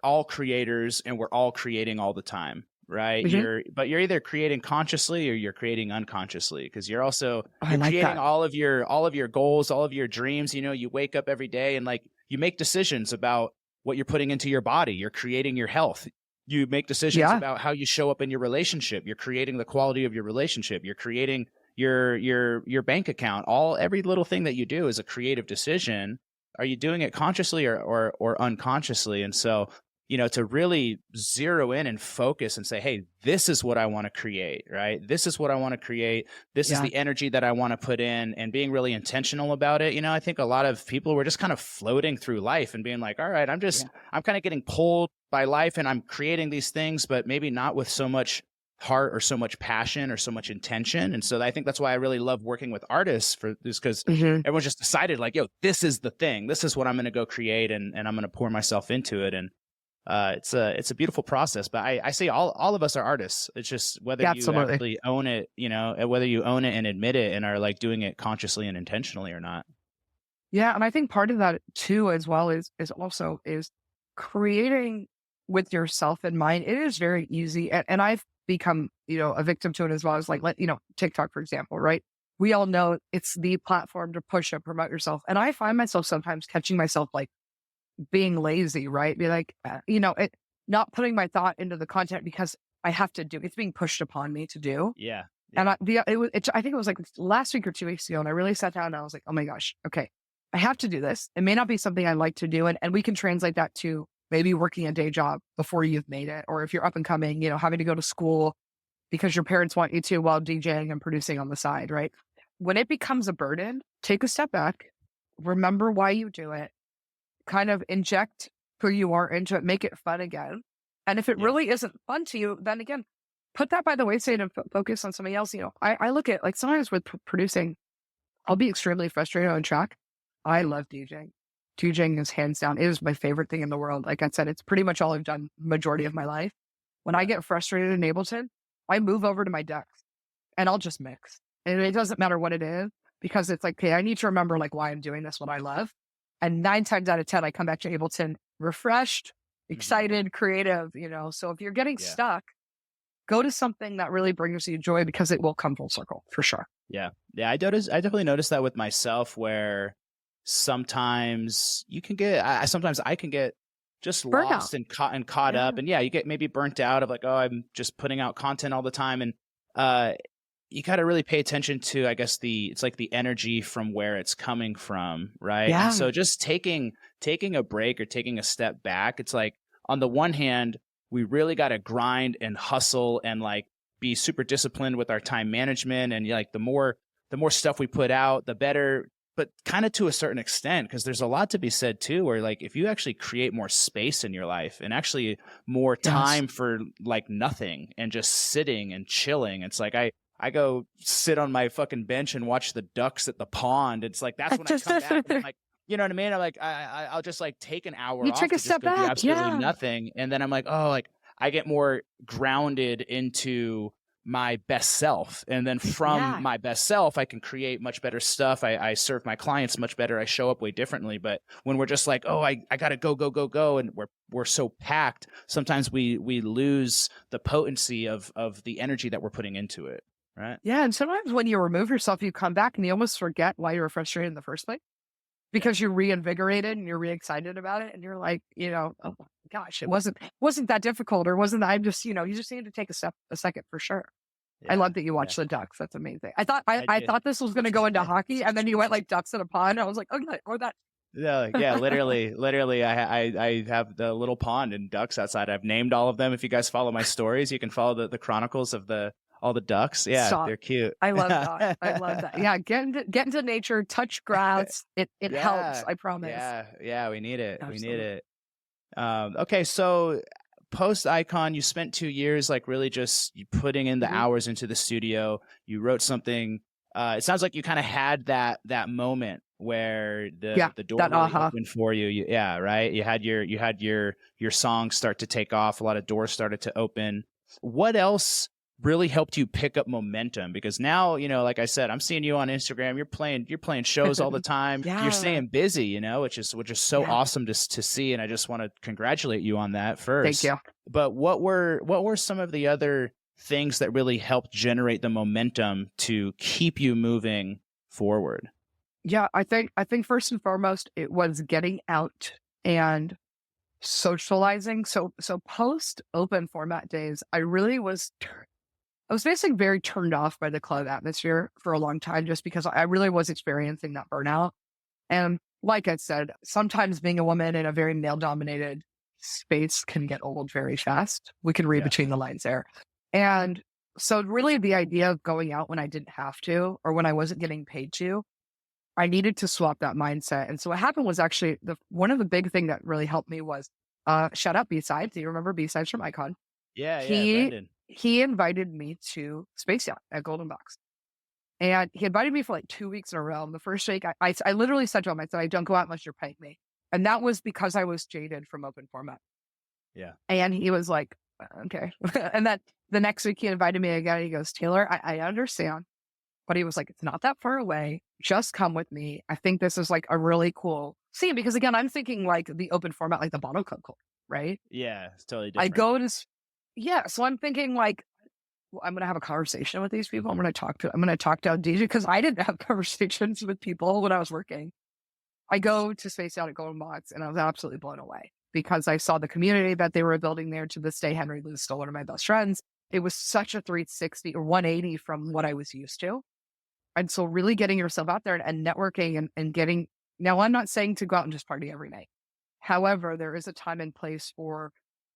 B: all creators, and we're all creating all the time, right?
A: Mhm.
B: You're either creating consciously or you're creating unconsciously, because
A: I
B: you're
A: like
B: creating
A: that.
B: all of your goals, all of your dreams. You wake up every day, and, like, you make decisions about what you're putting into your body. You're creating your health. You make decisions
A: Yeah.
B: about how you show up in your relationship. You're creating the quality of your relationship. You're creating your bank account. Every little thing that you do is a creative decision. Are you doing it consciously or unconsciously? And so, to really zero in and focus and say, hey, this is what I want to create, right? This is what I want to create. This is
A: Yeah.
B: the energy that I want to put in, and being really intentional about it. I think a lot of people were just kind of floating through life and being like, all right,
A: Yeah.
B: I'm kind of getting pulled by life, and I'm creating these things, but maybe not with so much heart or so much passion or so much intention. And so I think that's why I really love working with artists, for this, because
A: Mhm.
B: everyone's just decided, like, yo, this is the thing. This is what I'm going to go create, and I'm going to pour myself into it. And it's a beautiful process. But I say all of us are artists. It's just whether
A: Yeah,
B: you
A: absolutely.
B: actually own it, and whether you own it and admit it and are, like, doing it consciously and intentionally or not.
A: Yeah, and I think part of that too, as well, is creating with yourself in mind. It is very easy, and I've become, a victim to it as well. As, like, TikTok, for example, right? We all know it's the platform to push and promote yourself, and I find myself sometimes catching myself, like, being lazy, right? Be like, not putting my thought into the content because I have to do. It's being pushed upon me to do.
B: Yeah,
A: And
B: yeah,
A: I think it was like last week or 2 weeks ago, and I really sat down and I was like, oh my gosh, okay, I have to do this. It may not be something I like to do. And we can translate that to maybe working a day job before you've made it. Or if you're up and coming, having to go to school because your parents want you to, while DJing and producing on the side, right? When it becomes a burden, take a step back, remember why you do it, kind of inject who you are into it, make it fun again. And if it
B: yeah,
A: really isn't fun to you, then again, put that by the wayside and focus on something else. I look at, like, sometimes with producing, I'll be extremely frustrated on track. I love DJing. DJing is hands down. It is my favorite thing in the world. Like I said, it's pretty much all I've done majority of my life. When I get frustrated in Ableton, I move over to my decks and I'll just mix. And it doesn't matter what it is because it's like, okay, I need to remember like why I'm doing this, what I love. And 9 times out of 10, I come back to Ableton refreshed, excited, creative, So if you're getting stuck, go to something that really brings you joy because it will come full circle for sure.
B: Yeah. Yeah. I definitely noticed that with myself where sometimes you can get, sometimes I can get just
A: Burnout.
B: lost and caught up. And you get maybe burnt out of like, oh, I'm just putting out content all the time. And, you got to really pay attention to, I guess it's like the energy from where it's coming from. Right.
A: Yeah.
B: And so just taking a break or taking a step back, it's like on the one hand, we really got to grind and hustle and like be super disciplined with our time management. And like the more stuff we put out, the better, but kind of to a certain extent, because there's a lot to be said too, where like if you actually create more space in your life and actually more time for like nothing and just sitting and chilling, it's like I go sit on my fucking bench and watch the ducks at the pond. It's like, that's when I come back and I'm like, you know what I mean? I'm like, I'll just like take an hour off
A: take a
B: to
A: step
B: just go do
A: back.
B: absolutely nothing. And then I'm like, oh, like I get more grounded into my best self. And then from my best self, I can create much better stuff. I serve my clients much better. I show up way differently. But when we're just like, oh, I got to go. And we're so packed, sometimes we lose the potency of the energy that we're putting into it. Right.
A: Yeah. And sometimes when you remove yourself, you come back and you almost forget why you were frustrated in the first place because you're reinvigorated and you're re-excited about it. And you're like, oh my gosh, it wasn't that difficult or wasn't that, I'm just, you just need to take a second for sure. Yeah, I love that you watch the ducks. That's amazing. I thought this was going to go into hockey and then you went like ducks in a pond. I was like, okay, or that.
B: Yeah, literally, I have the little pond and ducks outside. I've named all of them. If you guys follow my stories, you can follow the chronicles of all the ducks. Yeah, they're cute.
A: I love that. I love that. Yeah, get into nature, touch grass. It helps. I promise.
B: Yeah, we need it.
A: Absolutely.
B: We need it. Okay, so post Icon, you spent 2 years like really just putting in the hours into the studio. You wrote something. It sounds like you kind of had that moment where the door really opened for you. Right. You had your song start to take off. A lot of doors started to open. What else really helped you pick up momentum? Because now, like I said, I'm seeing you on Instagram. You're playing shows all the time. You're staying busy, which is so awesome to see. And I just want to congratulate you on that first.
A: Thank you.
B: But what were some of the other things that really helped generate the momentum to keep you moving forward?
A: Yeah, I think first and foremost, it was getting out and socializing. So post open format days, I really was basically very turned off by the club atmosphere for a long time, just because I really was experiencing that burnout. And like I said, sometimes being a woman in a very male dominated space can get old very fast. We can read between the lines there. And so really the idea of going out when I didn't have to, or when I wasn't getting paid to, I needed to swap that mindset. And so what happened was actually one of the big thing that really helped me was shout out B-Sides. Do you remember B-Sides from Icon?
B: Brandon.
A: He invited me to Space Yacht at Golden Box. And he invited me for like 2 weeks in a row. And the first week, I literally said to him, I said, I don't go out unless you're paying me. And that was because I was jaded from open format.
B: Yeah.
A: And he was like, okay. And then the next week he invited me again. He goes, Taylor, I understand. But he was like, it's not that far away. Just come with me. I think this is like a really cool scene. Because again, I'm thinking like the open format, like the bottle club, right?
B: Yeah, it's totally different.
A: I go to, so I'm thinking like, well, I'm going to have a conversation with these people. I'm going to talk to a DJ because I didn't have conversations with people when I was working. I go to Space Out at Golden Box and I was absolutely blown away because I saw the community that they were building there. To this day, Henry Lou's still one of my best friends. It was such a 360 or 180 from what I was used to. And so really getting yourself out there and networking and getting, now I'm not saying to go out and just party every night. However, there is a time and place for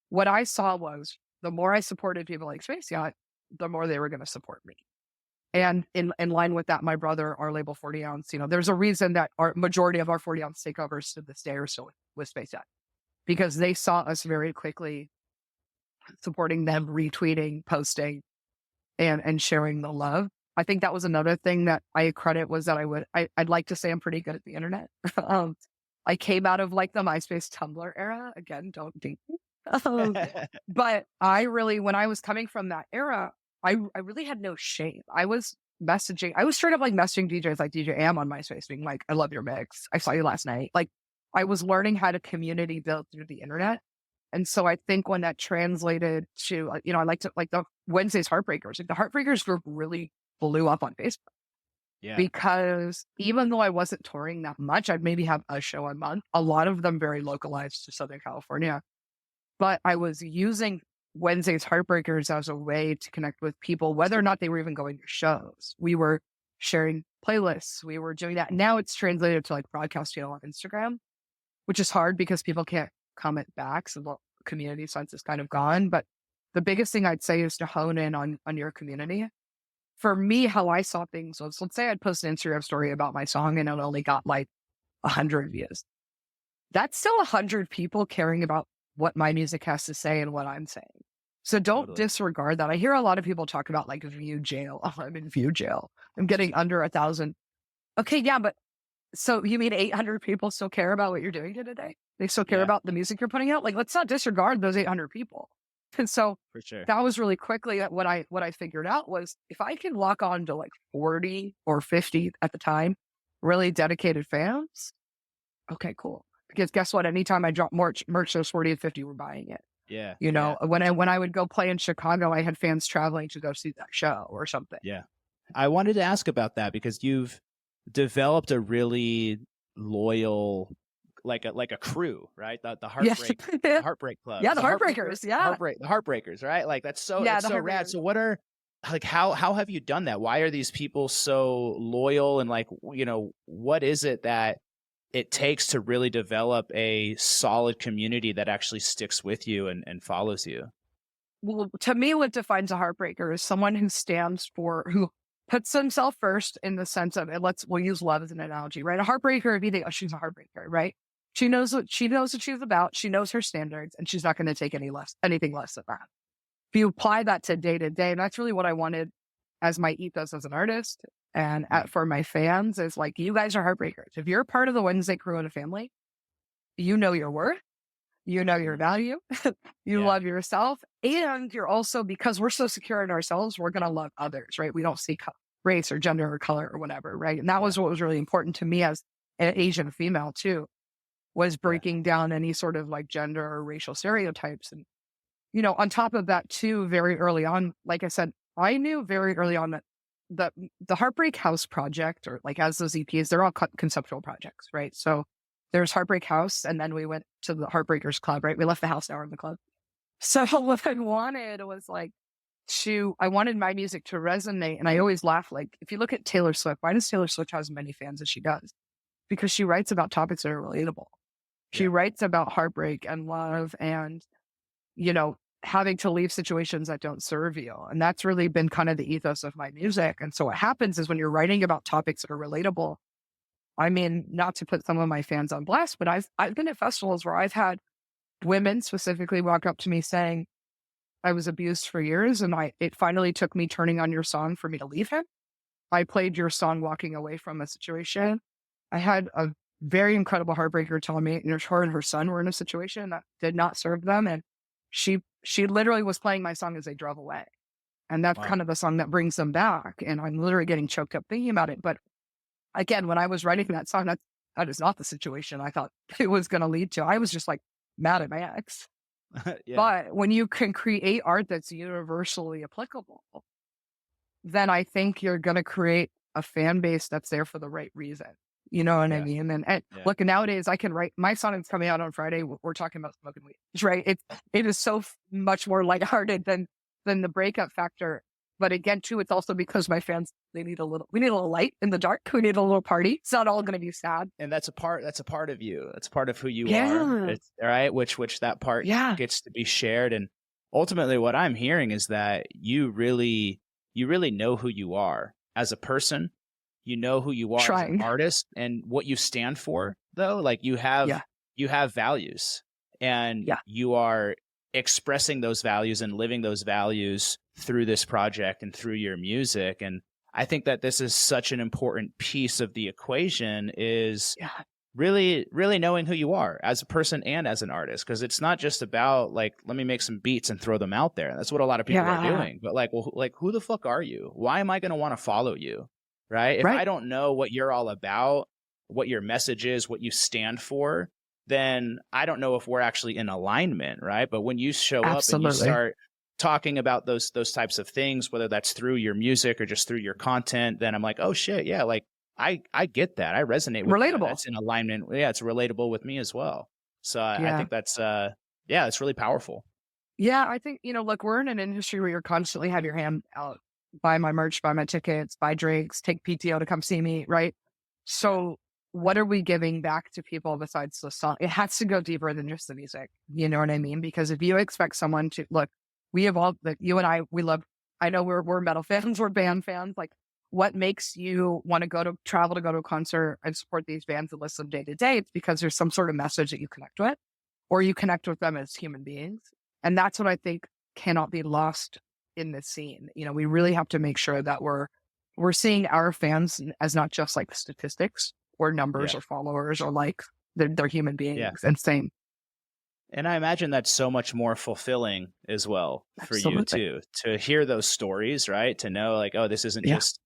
A: what I saw was the more I supported people like Space Yacht, the more they were going to support me. And in line with that, my brother, our label 40 ounce, there's a reason that our majority of our 40 ounce takeovers to this day are still with Space Yacht because they saw us very quickly supporting them, retweeting, posting, and sharing the love. I think that was another thing that I credit was that I'd like to say I'm pretty good at the internet. I came out of like the MySpace Tumblr era. Again, don't date me. Um, but I really, when I was coming from that era, I really had no shame. I was straight up like messaging DJs like DJ Am on MySpace, being like, I love your mix. I saw you last night. Like I was learning how to community build through the internet. And so I think when that translated to, I like to like the Wednesday's Heartbreakers, like the Heartbreakers group really blew up on Facebook
B: Yeah,
A: because even though I wasn't touring that much, I'd maybe have a show a month, a lot of them very localized to Southern California. But I was using Wednesday's Heartbreakers as a way to connect with people, whether or not they were even going to shows. We were sharing playlists. We were doing that. Now it's translated to like broadcast channel on Instagram, which is hard because people can't comment back. So the community sense is kind of gone. But the biggest thing I'd say is to hone in on your community. For me, how I saw things was, let's say I'd post an Instagram story about my song and it only got like 100 views. That's still 100 people caring about what my music has to say and what I'm saying. So don't
B: totally.
A: disregard that. I hear a lot of people talk about like view jail. Oh, I'm in view jail. I'm getting under 1,000. Okay, yeah, but so you mean 800 people still care about what you're doing today? They still care
B: Yeah,
A: about the music you're putting out? Like, let's not disregard those 800 people. And so
B: for sure.
A: that was really quickly what I figured out was if I can lock on to like 40 or 50 at the time, really dedicated fans, okay, cool. Because guess what? Anytime I drop merch, those 40 and 50 were buying it.
B: Yeah,
A: You
B: yeah,
A: know, when I would go play in Chicago, I had fans traveling to go see that show or something.
B: yeah. I wanted to ask about that because you've developed a really loyal, like a crew, right? The heartbreak,
A: Yeah.
B: heartbreak club,
A: Yeah, the Heartbreakers. Yeah.
B: the heartbreakers, right? Like that's so
A: Yeah,
B: that's
A: the
B: so rad.
A: Heartbreakers.
B: So what are like how have you done that? Why are these people so loyal and like what is it that it takes to really develop a solid community that actually sticks with you and follows you?
A: Well, to me, what defines a heartbreaker is someone who puts themselves first in the sense of, and we'll use love as an analogy, right? A heartbreaker, if you think, oh, she's a heartbreaker, right? She knows what she's about. She knows her standards and she's not going to take anything less than that. If you apply that to day, and that's really what I wanted as my ethos as an artist and for my fans is like, you guys are heartbreakers. If you're part of the Wednesday crew and a family, you know your worth. You know your value, you
B: Yeah,
A: love yourself, and you're also, because we're so secure in ourselves, we're going to love others, right? We don't see race or gender or color or whatever, right? And that
B: yeah,
A: was what was really important to me as an Asian female too, was
B: yeah,
A: breaking down any sort of like gender or racial stereotypes. And, on top of that too, very early on, like I said, I knew very early on that the Heartbreak House project, or like as those EPs, they're all conceptual projects, right? So there's Heartbreak House, and then we went to the Heartbreakers Club, right? We left the house, now we're in the club. So what I wanted was like I wanted my music to resonate. And I always laugh, like, if you look at Taylor Swift, why does Taylor Swift have as many fans as she does? Because she writes about topics that are relatable. She
B: yeah,
A: writes about heartbreak and love and, having to leave situations that don't serve you. And that's really been kind of the ethos of my music. And so what happens is when you're writing about topics that are relatable, I mean, not to put some of my fans on blast, but I've been at festivals where I've had women specifically walk up to me saying, I was abused for years and it finally took me turning on your song for me to leave him. I played your song walking away from a situation. I had a very incredible heartbreaker tell me, her and her son were in a situation that did not serve them. And she literally was playing my song as they drove away. And that's
B: wow,
A: kind of the song that brings them back. And I'm literally getting choked up thinking about it. But again, when I was writing that song, that is not the situation I thought it was going to lead to. I was just like mad at my ex.
B: yeah,
A: But when you can create art that's universally applicable, then I think you're going to create a fan base that's there for the right reason. You know what I
B: yeah,
A: mean? And
B: yeah,
A: look, nowadays I can write my song is coming out on Friday. We're talking about smoking weed, right? It is so much more lighthearted than the breakup factor. But again, too, it's also because my fans, we need a little light in the dark. We need a little party. It's not all going to be sad.
B: and that's a part of you. That's part of who you are.
A: Yeah.
B: It's all right, which that part
A: Yeah.
B: gets to be shared. And ultimately what I'm hearing is that you really know who you are as a person. You know who you are as an
A: Trying.
B: artist and what you stand for, though. Like you have values, and
A: Yeah.
B: you are expressing those values and living those values through this project and through your music. And I think that this is such an important piece of the equation is
A: Yeah.
B: really knowing who you are as a person and as an artist. Cause it's not just about like, let me make some beats and throw them out there. That's what a lot of people are
A: Yeah.
B: doing. But like, well, like who the fuck are you? Why am I going to want to follow you? Right. If I
A: Right.
B: don't know what you're all about, what your message is, what you stand for, then I don't know if we're actually in alignment. Right. But when you show up and you
A: Absolutely.
B: start talking about those types of things, whether that's through your music or just through your content, then I'm like, oh shit, yeah, like I get that. I resonate with that.
A: Relatable.
B: That's in alignment. Yeah, it's relatable with me as well. So I
A: Yeah.
B: think that's yeah, it's really powerful.
A: Yeah. I think, look, we're in an industry where you're constantly have your hand out, buy my merch, buy my tickets, buy drinks, take PTO to come see me. Right.
B: Yeah.
A: So what are we giving back to people besides the song? It has to go deeper than just the music. You know what I mean? Because if you expect someone to look, we have all like you and I, we love, I know we're metal fans, we're band fans. Like what makes you want to travel to go to a concert and support these bands and listen day to day? It's because there's some sort of message that you connect with or you connect with them as human beings. And that's what I think cannot be lost in this scene. We really have to make sure that we're seeing our fans as not just like statistics or numbers
B: Yeah.
A: or followers or like they're human beings
B: Yeah.
A: and same.
B: And I imagine that's so much more fulfilling as well for you
A: Absolutely.
B: too, to hear those stories, right? To know like, oh, this isn't
A: Yeah.
B: just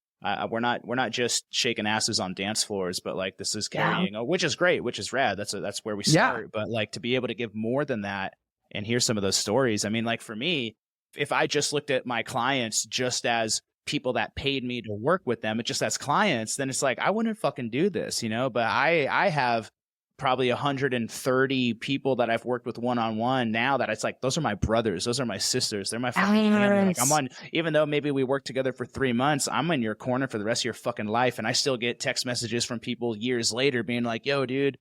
B: we're not just shaking asses on dance floors, but like this is
A: Yeah.
B: carrying, which is great, which is rad. That's where we
A: Yeah.
B: start. But like to be able to give more than that and hear some of those stories. I mean, like for me, if I just looked at my clients just as people that paid me to work with them, just as clients, then it's like I wouldn't fucking do this, But I have probably 130 people that I've worked with one-on-one now that it's like, those are my brothers. Those are my sisters. They're my fucking family. Like I'm on, even though maybe we worked together for 3 months, I'm in your corner for the rest of your fucking life. And I still get text messages from people years later being like, yo, dude,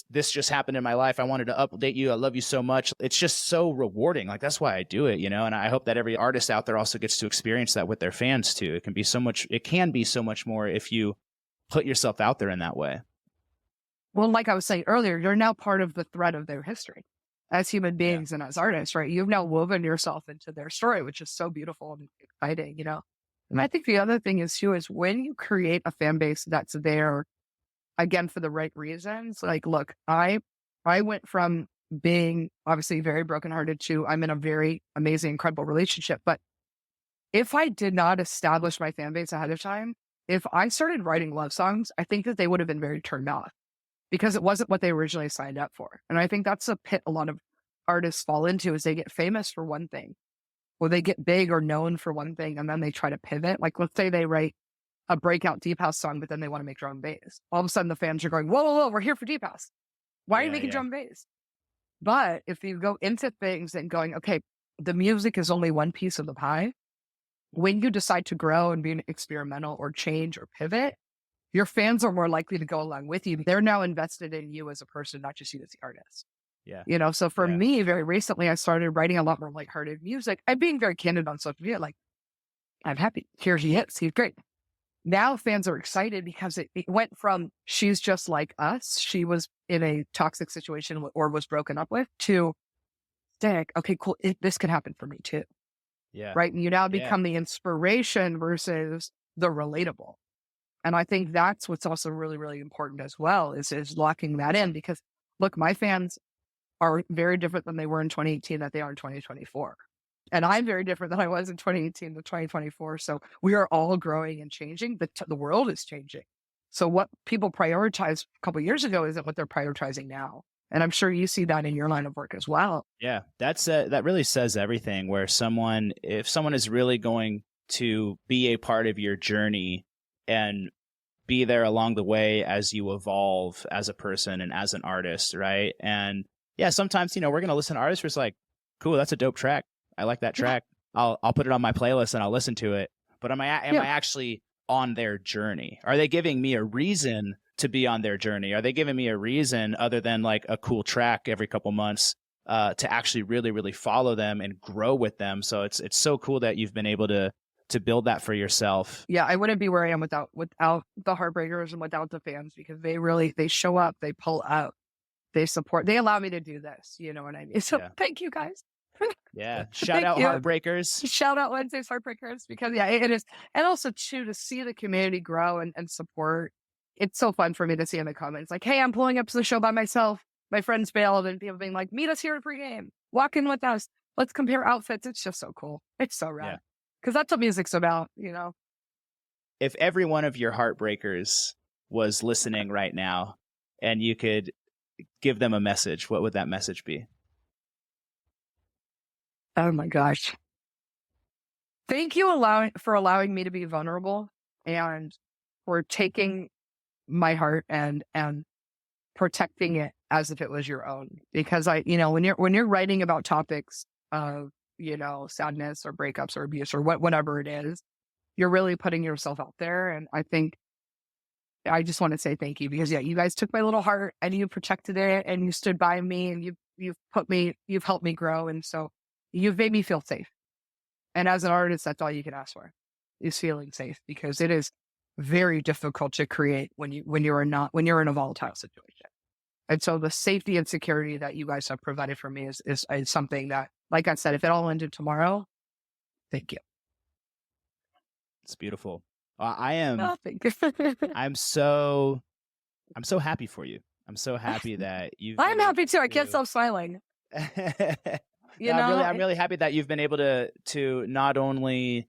B: this just happened in my life. I wanted to update you. I love you so much. It's just so rewarding. Like that's why I do it, And I hope that every artist out there also gets to experience that with their fans too. It can be so much more if you put yourself out there in that way.
A: Well, like I was saying earlier, you're now part of the thread of their history as human
B: Yeah.
A: beings and as artists, right? You've now woven yourself into their story, which is so beautiful and exciting, And I think the other thing is too, is when you create a fan base that's there again for the right reasons. Like, look, I went from being obviously very brokenhearted to I'm in a very amazing, incredible relationship. But if I did not establish my fan base ahead of time, if I started writing love songs, I think that they would have been very turned off because it wasn't what they originally signed up for. And I think that's a pit a lot of artists fall into is they get famous for one thing or they get big or known for one thing and then they try to pivot. Like let's say they write a breakout deep house song, but then they want to make drum and bass. All of a sudden the fans are going, whoa, whoa, whoa, we're here for deep house. Why are you making drum and bass? But if you go into things and going, okay, the music is only one piece of the pie. When you decide to grow and be experimental or change or pivot, your fans are more likely to go along with you. They're now invested in you as a person, not just you as the artist.
B: Yeah.
A: So for
B: Yeah.
A: me, very recently, I started writing a lot more lighthearted music. I'm being very candid on social media. Like, I'm happy. Here he is. He's great. Now fans are excited because it went from she's just like us. She was in a toxic situation or was broken up with to, Dick, okay, cool. This could happen for me too.
B: Yeah.
A: Right. And you now
B: Yeah.
A: become the inspiration versus the relatable. And I think that's what's also really, really important as well is locking that in because look, my fans are very different than they were in 2018 that they are in 2024. And I'm very different than I was in 2018 to 2024. So we are all growing and changing. The world is changing. So what people prioritized a couple of years ago isn't what they're prioritizing now. And I'm sure you see that in your line of work as well.
B: Yeah, that really says everything. Where if someone is really going to be a part of your journey and be there along the way as you evolve as a person and as an artist, right? And yeah, sometimes we're gonna listen to artists where it's like, cool, that's a dope track. I like that track. I'll put it on my playlist and I'll listen to it. But am I actually on their journey? Are they giving me a reason to be on their journey? Are they giving me a reason other than like a cool track every couple months to actually really, really follow them and grow with them? So it's so cool that you've been able to build that for yourself.
A: Yeah, I wouldn't be where I am without the Heartbreakers and without the fans because they show up, they pull out, they support, they allow me to do this. You know what I mean? So thank you guys.
B: Yeah. Shout out Heartbreakers.
A: Shout out Wednesday's Heartbreakers because it is. And also too, to see the community grow and support it's so fun for me to see in the comments, like, hey, I'm pulling up to the show by myself. My friends bailed, and people being like, meet us here at pregame. Walk in with us. Let's compare outfits. It's just so cool. It's so rad. Because that's what music's about, you know?
B: If every one of your Heartbreakers was listening right now and you could give them a message, what would that message be?
A: Oh my gosh. Thank you for allowing me to be vulnerable, and for taking my heart and protecting it as if it was your own. Because when you're writing about topics of, sadness or breakups or abuse or whatever it is, you're really putting yourself out there. And I think I just want to say thank you, because you guys took my little heart and you protected it, and you stood by me, and you've helped me grow. And so you've made me feel safe. And as an artist, that's all you can ask for, is feeling safe, because it is very difficult to create when you're in a volatile situation. And so the safety and security that you guys have provided for me is something that, like I said, if it all ended tomorrow, thank you.
B: It's beautiful. I am.
A: Oh, thank you.
B: I'm so happy for you. I'm so happy that you've.
A: I'm happy too. I can't stop smiling.
B: I'm really happy that you've been able to not only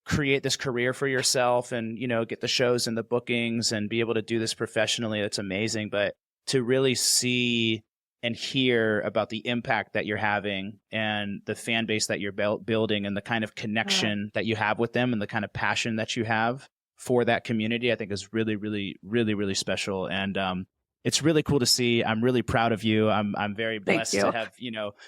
B: create this career for yourself and, get the shows and the bookings and be able to do this professionally. That's amazing. But to really see and hear about the impact that you're having and the fan base that you're building and the kind of connection that you have with them and the kind of passion that you have for that community, I think is really, really, really, really special. And, it's really cool to see. I'm really proud of you. I'm very blessed to have,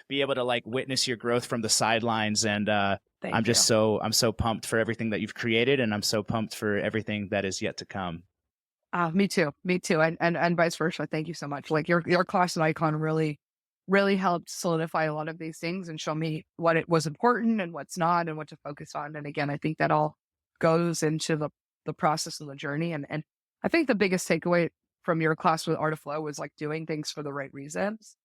B: be able to witness your growth from the sidelines. And I'm so pumped for everything that you've created, and I'm so pumped for everything that is yet to come.
A: Me too. And vice versa. Thank you so much. Your class and icon really, really helped solidify a lot of these things and show me what it was important and what's not, and what to focus on. And again, I think that all goes into the process and the journey. And I think the biggest takeaway from your class with Art of Flow was doing things for the right reasons.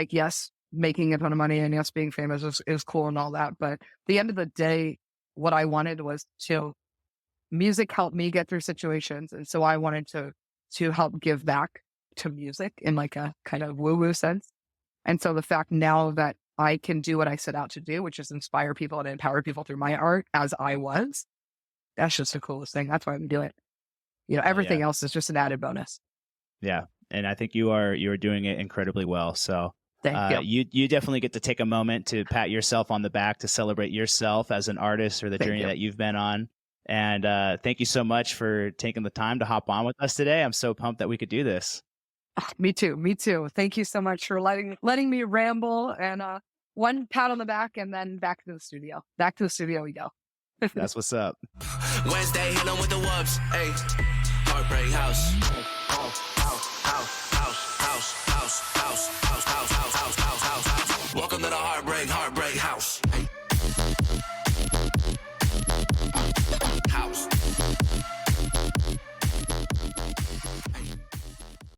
A: Yes, making a ton of money, and yes, being famous is cool and all that. But at the end of the day, what I wanted was music helped me get through situations. And so I wanted to help give back to music in a kind of woo-woo sense. And so the fact now that I can do what I set out to do, which is inspire people and empower people through my art as I was, that's just the coolest thing. That's why I'm doing it. Everything else is just an added bonus.
B: Yeah. And I think you are doing it incredibly well. So
A: thank you.
B: You definitely get to take a moment to pat yourself on the back, to celebrate yourself as an artist or the journey that you've been on. And thank you so much for taking the time to hop on with us today. I'm so pumped that we could do this.
A: Oh, me too. Thank you so much for letting me ramble, and one pat on the back, and then back to the studio. Back to the studio we go.
B: That's what's up.
C: Wenzday, hit 'em with the wubs. Hey, Heartbreak House. House.